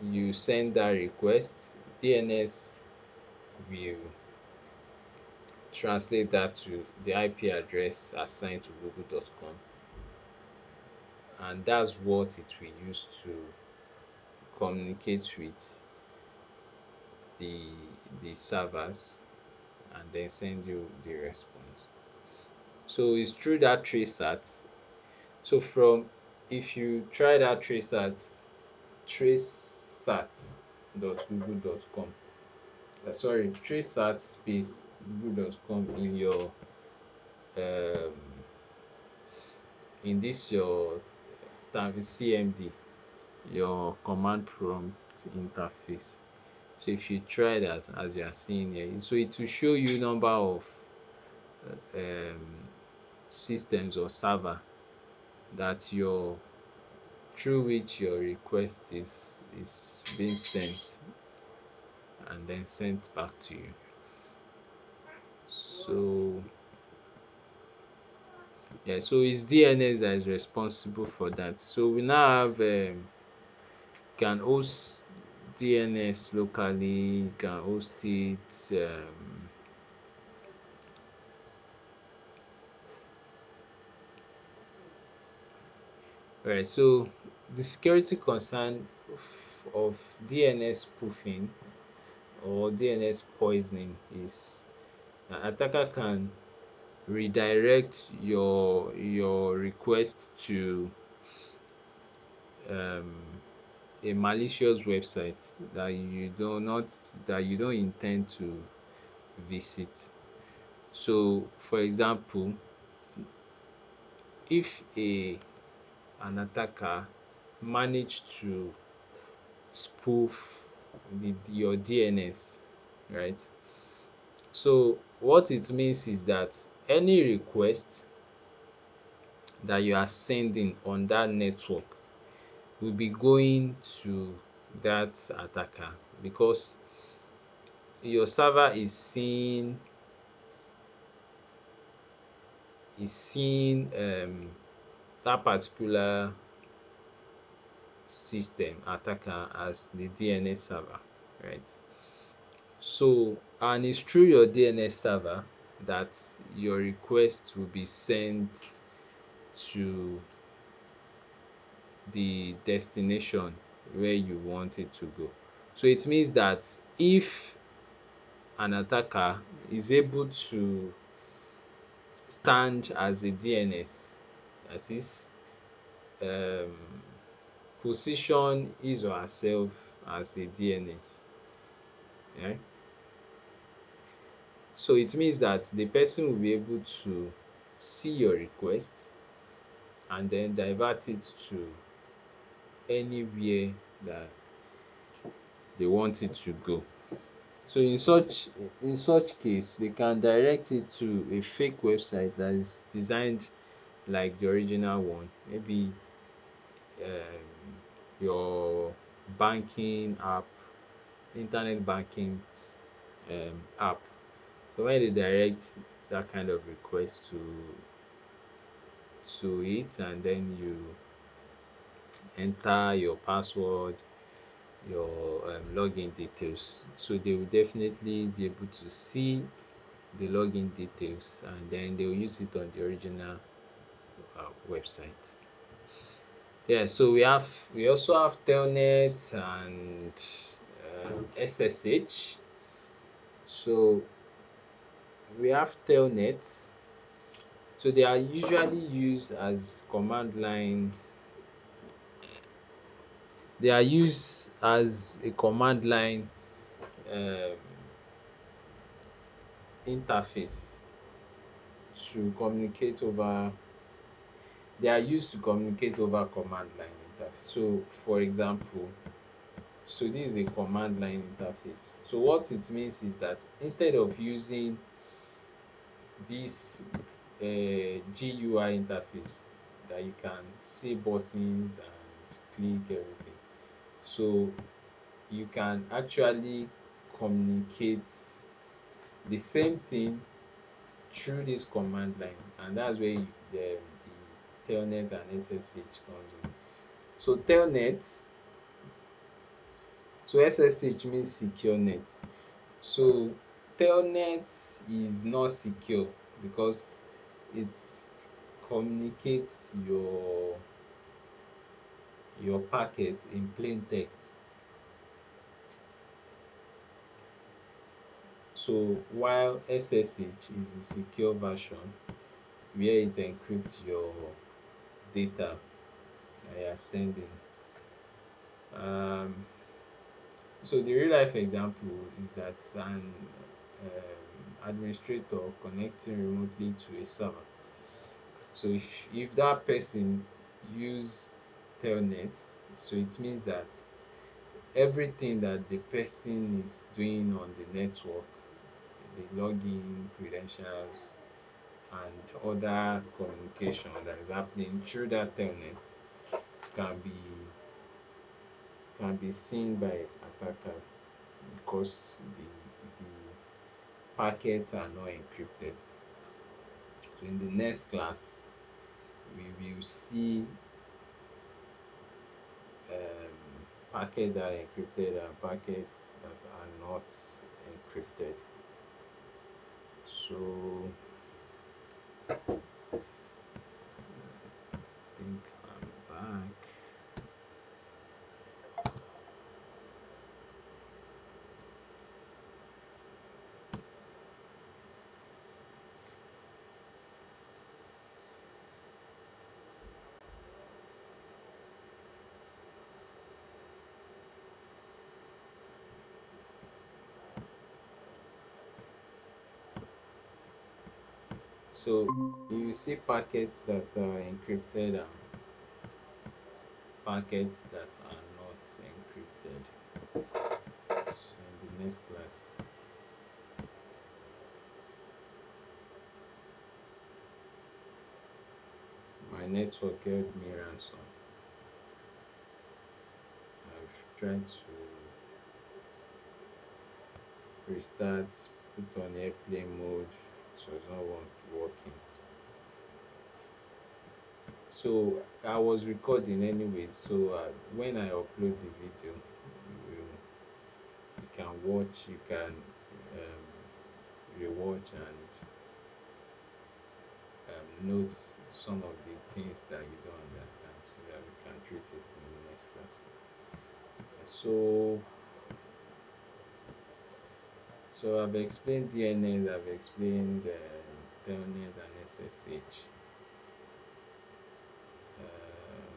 you send that request, DNS will translate that to the IP address assigned to google.com, and that's what it will use to communicate with the servers and then send you the response. So it's through that trace at. So from if you try that tracesat.google.com, sorry, tracesat space google.com in your um in this your CMD, your command prompt interface. So if you try that as you are seeing here, so it will show you number of um systems or server that your through which your request is being sent and then sent back to you. So yeah, so it's DNS that is responsible for that. So we now have can host DNS locally, can host it right. So the security concern of DNS spoofing or DNS poisoning is an attacker can redirect your request to um a malicious website that you don't intend to visit. So for example, if an attacker managed to spoof your DNS, right? So what it means is that any request that you are sending on that network will be going to that attacker because your server is seeing that particular system attacker as the DNS server, right? So and it's through your DNS server that your request will be sent to the destination where you want it to go. So it means that if an attacker is able to stand as a DNS, that is, um, position his or herself as a DNS. Yeah. So it means that the person will be able to see your request and then divert it to anywhere that they want it to go. So in such case, they can direct it to a fake website that is designed like the original one. Maybe your banking app, internet banking app. So when they direct that kind of request to it, and then you enter your password, your login details, so they will definitely be able to see the login details, and then they will use it on the original website. Yeah, so we also have telnet and SSH. So we have telnets. So they are usually used as command line. They are used as a command line um, interface to communicate over. They are used to communicate over command line interface. So, for example, so this is a command line interface. So what it means is that instead of using this GUI interface that you can see buttons and click everything, so you can actually communicate the same thing through this command line, and that's where the telnet and SSH comes in. So telnet, so SSH means secure net. So telnet is not secure because it communicates your packet in plain text. So while SSH is the secure version where it encrypts your data that you are sending. Um, so the real life example is that an administrator connecting remotely to a server. So if that person use telnet, so it means that everything that the person is doing on the network, the login credentials and other communication that is happening through that telnet, can be can be seen by attacker because the packets are not encrypted. So in the next class, we will see packets that are encrypted and packets that are not encrypted. So I think I'm back. So you see packets that are encrypted and packets that are not encrypted. So in the next class, my network held me ransom. I've tried to restart, put on airplane mode, so it's not working. So I was recording anyway, so when I upload the video, you can watch, you can rewatch and note some of the things that you don't understand so that we can treat it in the next class. Yeah, so I've explained DNS, I've explained Telnet and SSH. Um,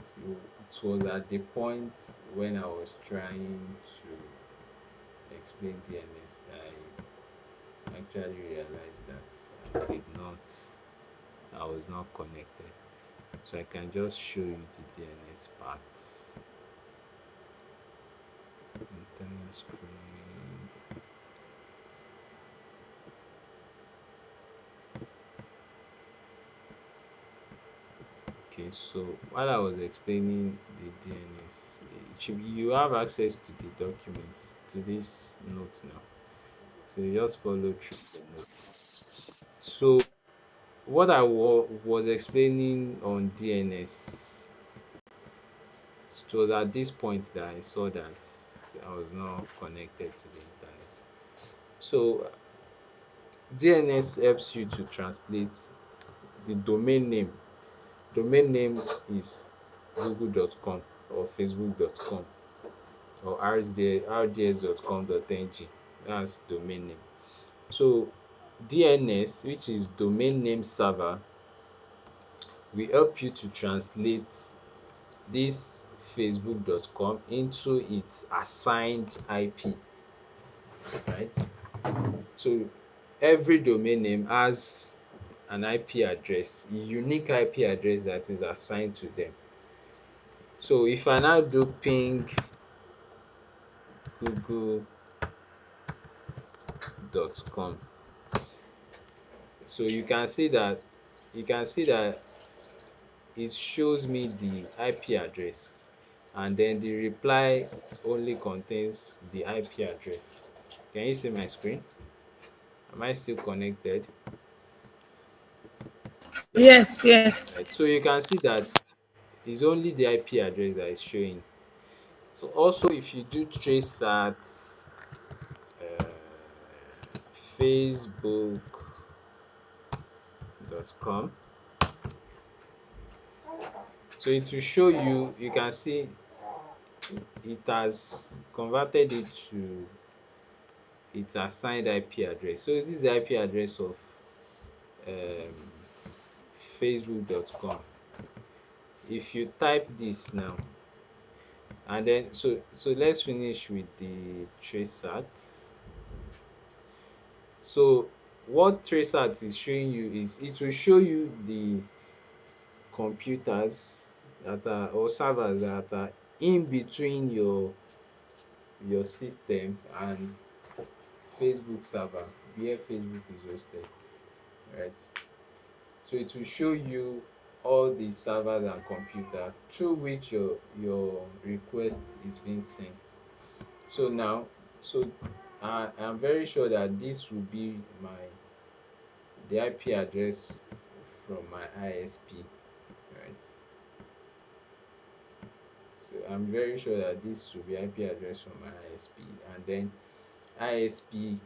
so it was at the point when I was trying to explain DNS that I actually realized that I was not connected. So I can just show you the DNS part. Internet screen. Okay, so while I was explaining the DNS, you have access to the documents to this note now. So you just follow through the notes. So what I was explaining on DNS, it was at this point that I saw that I was not connected to the internet. So DNS helps you to translate the domain name. Domain name is google.com or facebook.com or rds.com.ng. That's domain name. So DNS, which is domain name server, will help you to translate this facebook.com into its assigned IP, right? So every domain name has an IP address, a unique IP address that is assigned to them. So if I now do ping google.com, so you can see that it shows me the IP address, and then the reply only contains the IP address. Can you see my screen? Am I still connected? Yes, yes. Right. So you can see that it's only the IP address that is showing. So also if you do trace at facebook.com, so it will show you, you can see it has converted it to its assigned IP address. So this is the IP address of um, facebook.com. If you type this now, and then so let's finish with the traceat. So what traceat is showing you is it will show you the computers that are or servers that are in between your system and Facebook server where Facebook is hosted, right? So it will show you all the servers and computer through which your request is being sent. So now, so I am very sure that this will be the IP address from my ISP, right? So I'm very sure that this will be IP address from my ISP, and then ISP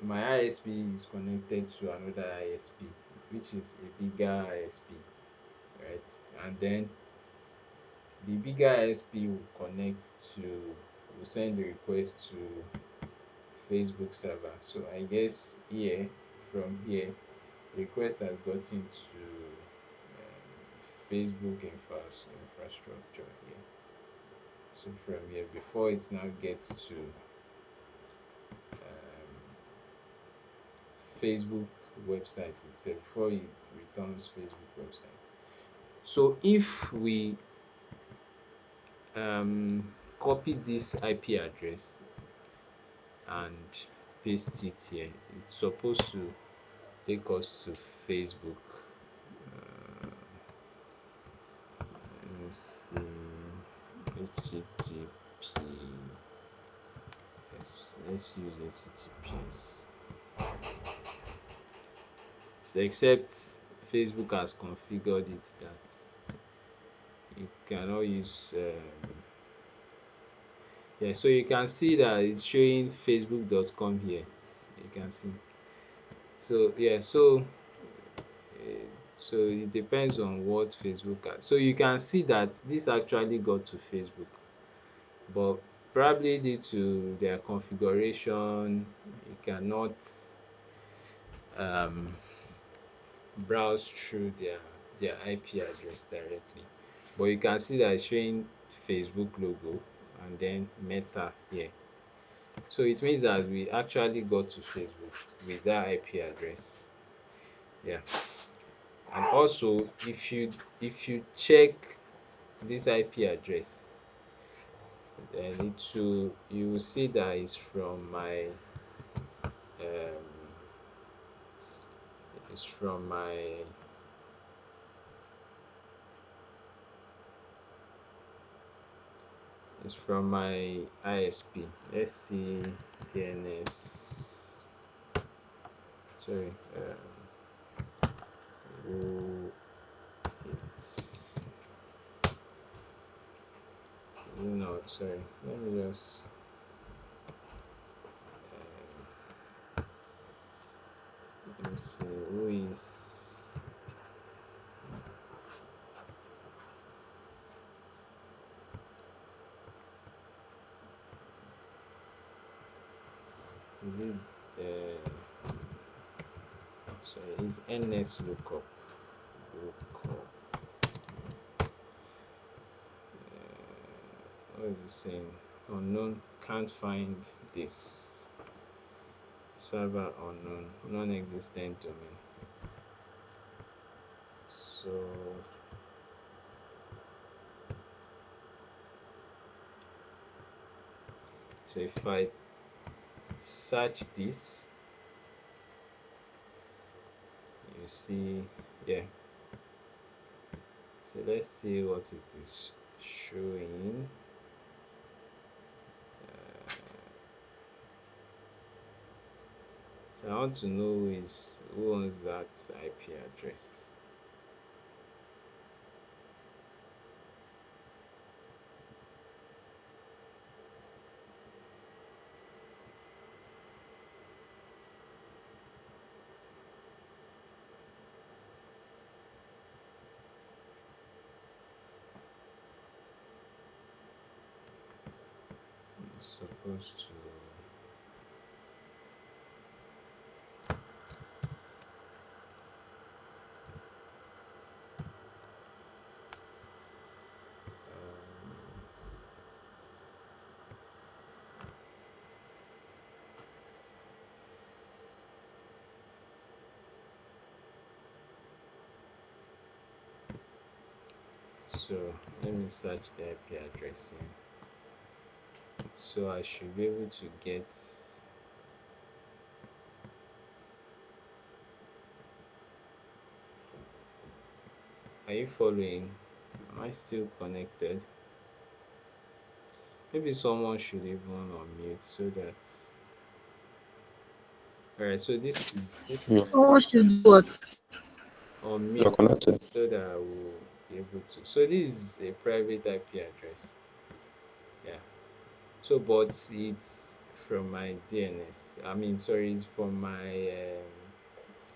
my ISP is connected to another ISP, which is a bigger ISP, right? And then the bigger ISP will send the request to Facebook server. So I guess from here, the request has gotten to Facebook infrastructure here. So from here, before it now gets to um, Facebook website itself, before it returns Facebook website. So if we copy this IP address and paste it here, it's supposed to take us to Facebook. Uh, let me see, HTTP. Let's use HTTPS. So except Facebook has configured it that you cannot use. Yeah, so you can see that it's showing facebook.com here. You can see. So yeah, so it depends on what Facebook has. So you can see that this actually got to Facebook, but probably due to their configuration, you cannot. um, browse through their IP address directly. But you can see that it's showing Facebook logo and then Meta here. So it means that we actually got to Facebook with that IP address. Yeah. And also if you check this IP address, then you will see that um it's from my it's from my ISP. Let's see DNS. Sorry, who is no, sorry. Let me see who is it sorry, is NS lookup. What is it saying? Unknown, can't find this. Server unknown, non-existent domain. So if I search this, you see, yeah. So let's see what it is showing. uh, so I want to know who owns that IP address. It's supposed to so let me search the IP address here. So I should be able to get. Are you following? Am I still connected? Maybe someone should even unmute so that. All right. So this is Yeah, Someone should do what? you're unmute connected. so that I will be able to. So this is a private IP address. Yeah. So, but it's from my DNS. I mean, sorry, it's from my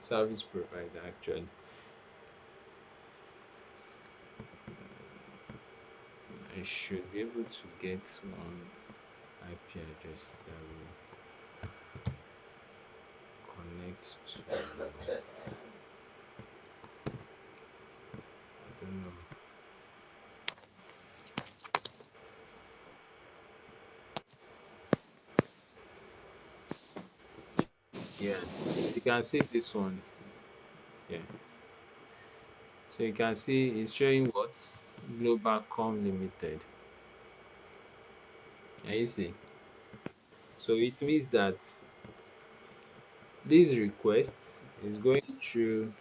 service provider actually. I should be able to get one IP address that will connect to. I don't know. Yeah, you can see this one. Yeah, so you can see it's showing what Globalcom Limited. Can you see? So it means that this request is going through.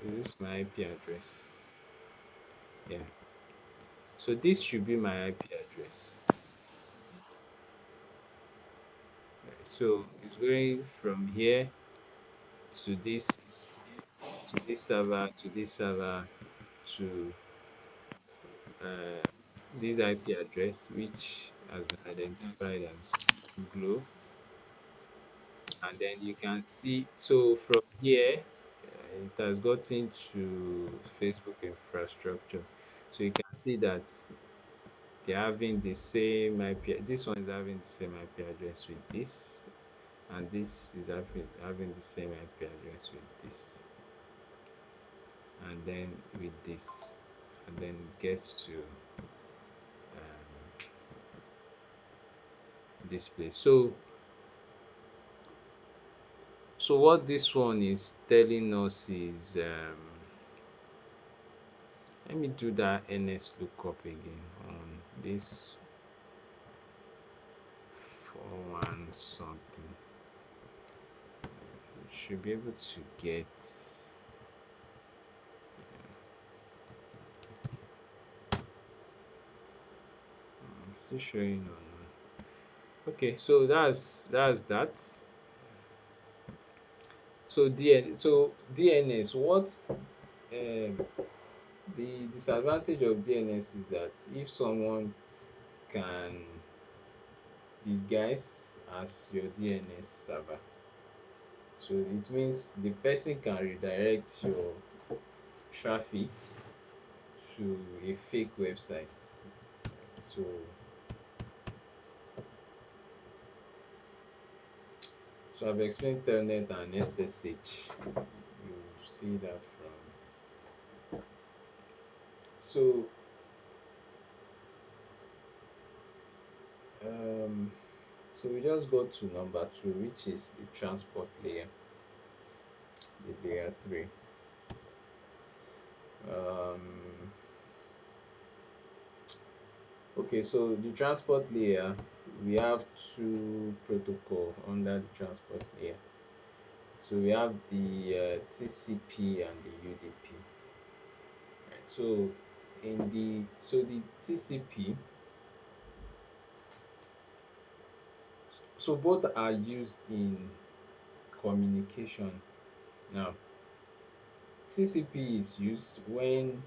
Is this my IP address? Yeah. So this should be my IP address. Right. So it's going from here to this server to uh, this IP address, which has been identified as Glo. And then you can see, so from here, it has gotten to Facebook infrastructure. So you can see that they're having the same IP. This one is having the same IP address with this, and this is having the same IP address with this, and then with this, and then it gets to um, this place. So what this one is telling us is, let me do that NS lookup again on this 41 something. You should be able to get. It's still showing on. Okay, so that's that. So DNS. What the disadvantage of DNS is that if someone can disguise as your DNS server, so it means the person can redirect your traffic to a fake website. So I've explained telnet and SSH. You see that from. So um so we just go to number two, which is the transport layer, the layer three. um okay, so the transport layer, we have two protocol under the transport layer. So we have the TCP and the UDP. Right. So the TCP, so both are used in communication. Now, TCP is used when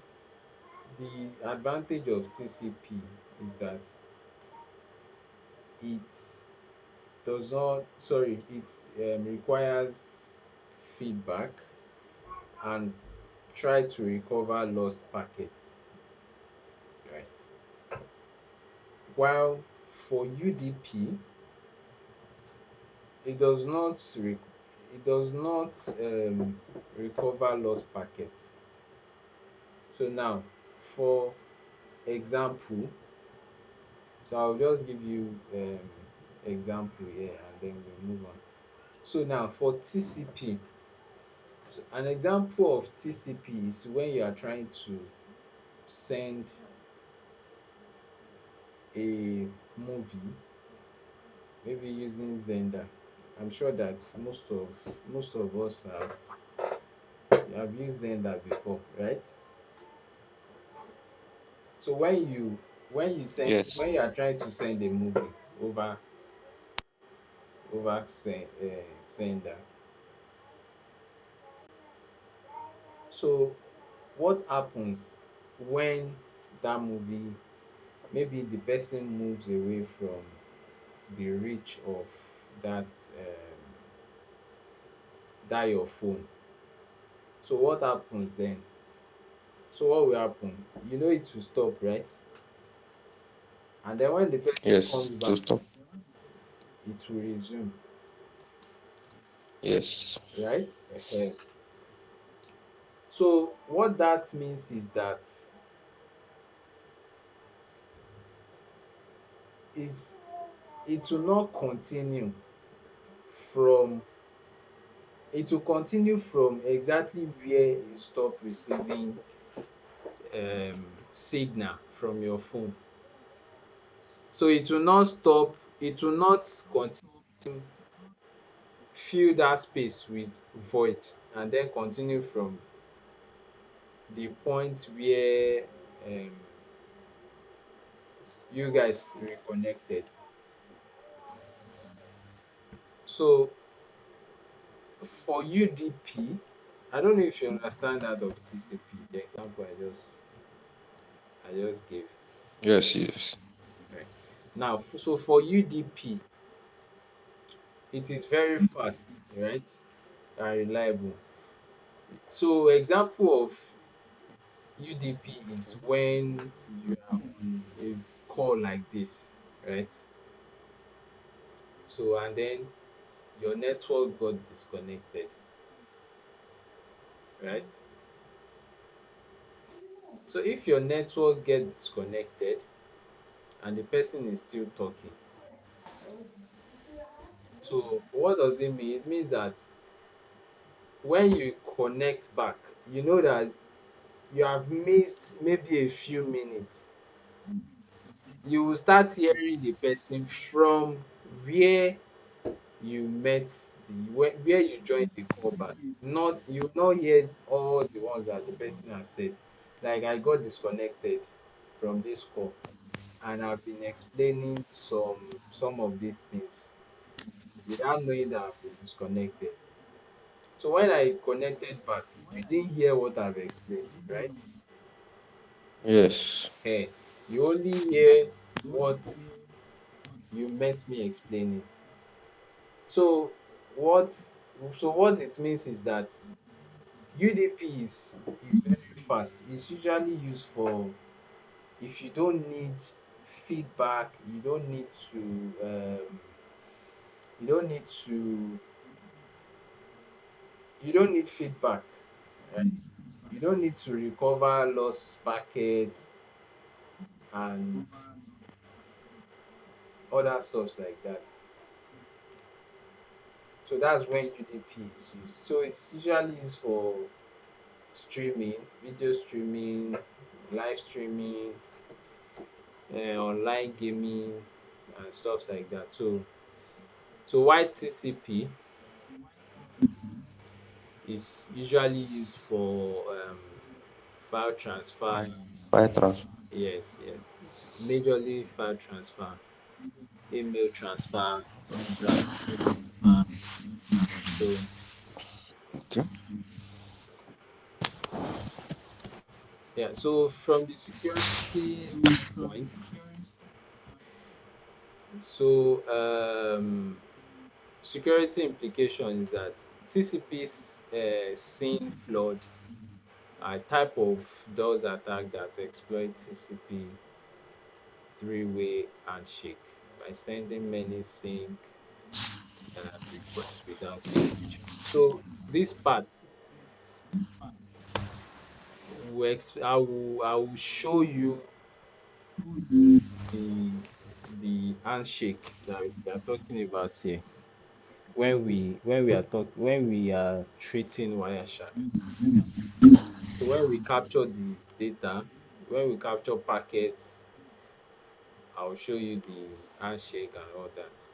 the advantage of TCP is that it does not, sorry, it requires feedback and try to recover lost packets, right? While for UDP, it does not recover lost packets. So now, for example, so I'll just give you example here and then we'll move on. So now for TCP, so an example of TCP is when you are trying to send a movie, maybe using Zender. I'm sure that most of us have used Zender before, right? So Yes. when you are trying to send a movie over Zender, so what happens when that movie, maybe the person moves away from the reach of that your phone? So what happens then? So what will happen? It will stop, right? And then when the person Yes. comes To back, stop. it will resume, Yes. right? So what that means is that is it will not continue from it will continue from exactly where you stop receiving signal from your phone. So it will not continue, fill that space with void, and then continue from the point where you guys reconnected. So for UDP, I don't know if you understand that of TCP, the example I just gave. Yes. Yes. Right. Now, so for UDP, it is very fast, right, and reliable. So example of UDP is when you are on a call like this, right? So and then your network got disconnected, right? So if your network get disconnected and the person is still talking, so what does it mean? It means that when you connect back, you know that you have missed maybe a few minutes. You will start hearing the person from where you met where you joined the call back. Not you will not hear all the ones that the person has said. Like I got disconnected from this call and I've been explaining some of these things without knowing that I've been disconnected. So when I connected back, you didn't hear what I've explained, right? Yes. Hey, you only hear what you meant me explaining. So what what it means is that UDP is very fast. It's usually used for if you don't need feedback, you don't need to you don't need feedback, right? You don't need to recover lost packets and other stuff like that. So that's when UDP is used. So it's usually used for streaming, video streaming, live streaming, online gaming, and stuff like that. So why TCP is usually used for file transfer. Fire transfer. Yes, yes. It's majorly file transfer, email transfer, browser transfer. So Okay. yeah, so from the security standpoint, so security implication is that TCP's SYN flood, a type of DOS attack that exploits TCP three-way handshake by sending many sync requests without permission. So this part I will show you the handshake that we are talking about here when we are treating Wireshark. So when we capture the data, when we capture packets, I'll show you the handshake and all that.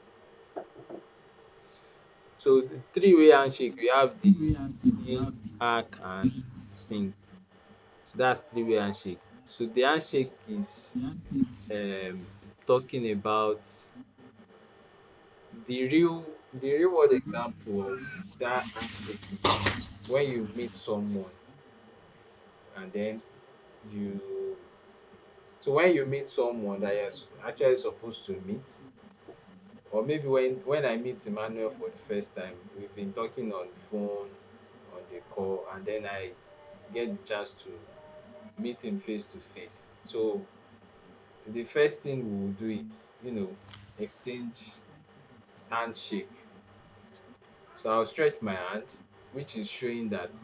So the three-way handshake, we have the sync, arc, and sync. So that's three-way handshake. So the handshake is talking about the real world example of that handshake is when you meet someone and then you so when you meet someone that you're actually supposed to meet, or maybe when I meet Emmanuel for the first time, we've been talking on phone, on the call, and then I get the chance to meet him face to face. So the first thing we will do is, exchange handshake. So I'll stretch my hand, which is showing that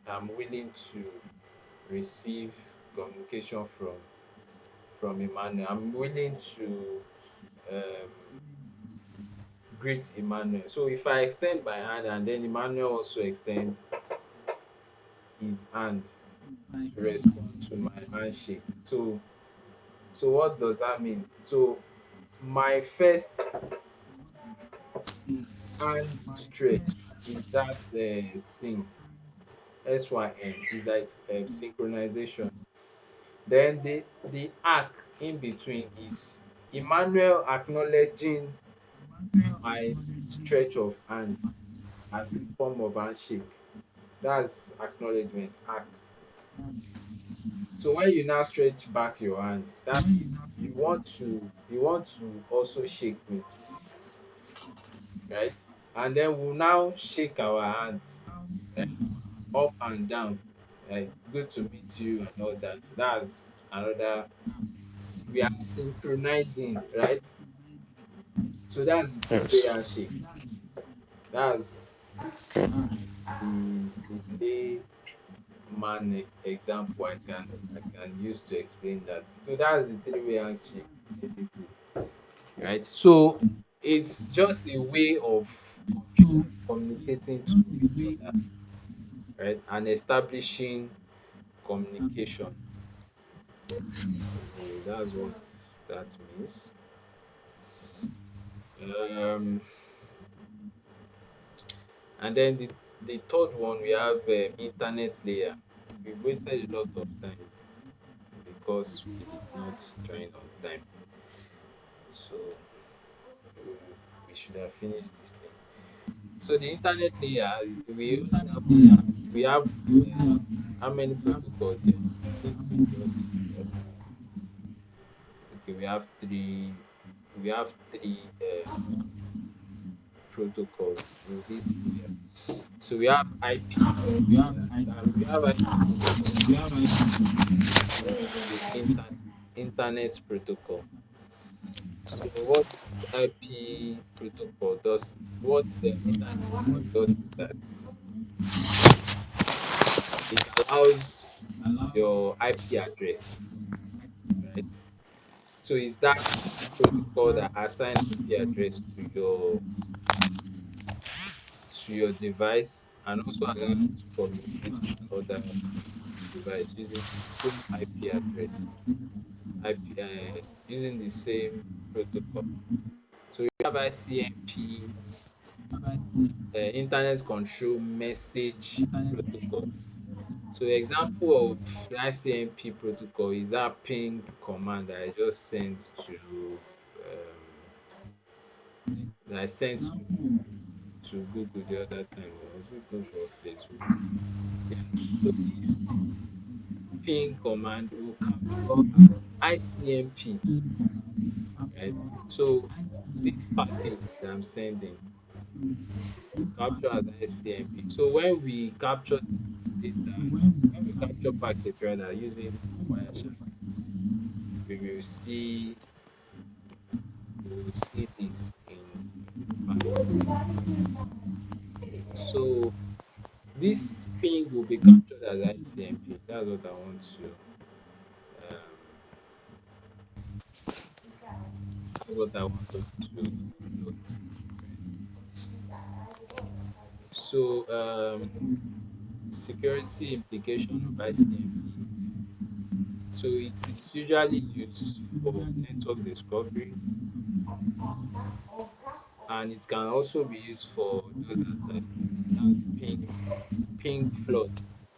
I'm willing to receive communication from Emmanuel. I'm willing to um, greet Emmanuel. So if I extend my hand and then Emmanuel also extend his hand to respond to my handshake. So what does that mean? So my first hand stretch is that SYN is that synchronization. Then the arc in between is Emmanuel acknowledging my stretch of hand as a form of handshake. That's acknowledgement arc. So when you now stretch back your hand, that means you want to also shake me, right? And then we'll now shake our hands up and down, like good to meet you and all that. That's another we are synchronizing, right? So that's the three-way Yes. handshake. That's the layman example I can use to explain that. So that's the three-way handshake basically, right? So it's just a way of computers communicating to each other, right? And establishing communication. So that's what that means. Um, and then the third one we have internet layer. We've wasted a lot of time because we did not join on time. So we should have finished this thing. So the internet layer, we have how many protocols there? I think we just okay. We have three protocols in this layer. So we have IP. We have IP protocol. It's the internet protocol. So what IP protocol does, what internet protocol does is that it allows your IP address, right? So it's that protocol that assign IP address to your device and also allow you to communicate with other device using the same IP address, using the same protocol. So we have ICMP, Internet Control Message Protocol. So example of ICMP protocol is that ping command that I just sent to that I sent to Google the other time. Was it Google or Facebook? Yeah. So this ping command will capture as ICMP, right? So this packet that I'm sending will capture as ICMP. So when we capture data, when we capture packet rather using Wireshark, we will see this in the packet. So this ping will be captured as ICMP. That's what I want to um, that's what I want us to note. Right. So security implication of ICMP. So it's usually used for network discovery and it can also be used for those attacks. That's ping flood.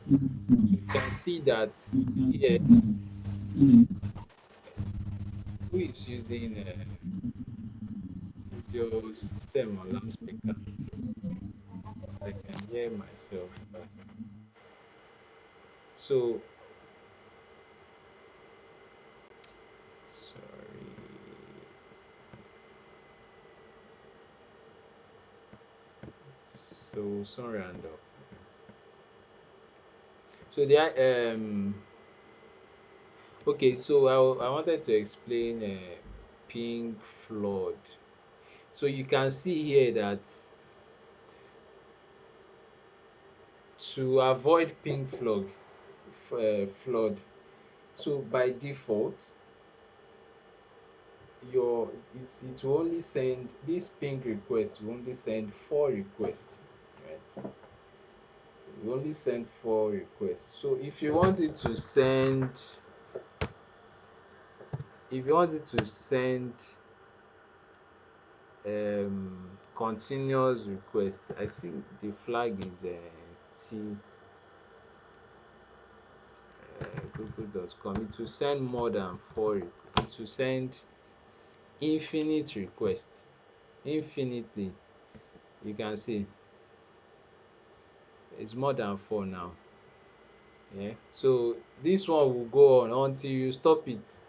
So you can see that here who is using is your system on loudspeaker. I can hear myself back. So sorry. So sorry and so there okay, so I wanted to explain ping flood. So you can see here that to avoid ping flood, so by default it will only send this ping request will only send 4 requests, right? You only send 4 requests. So if you wanted to send continuous request, I think the flag is t google.com. It will send more than it will send infinite requests, infinitely. You can see it's more than 4 now. Yeah, so this one will go on until you stop it.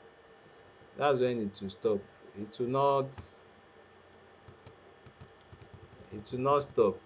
That's when it will stop. It will not stop.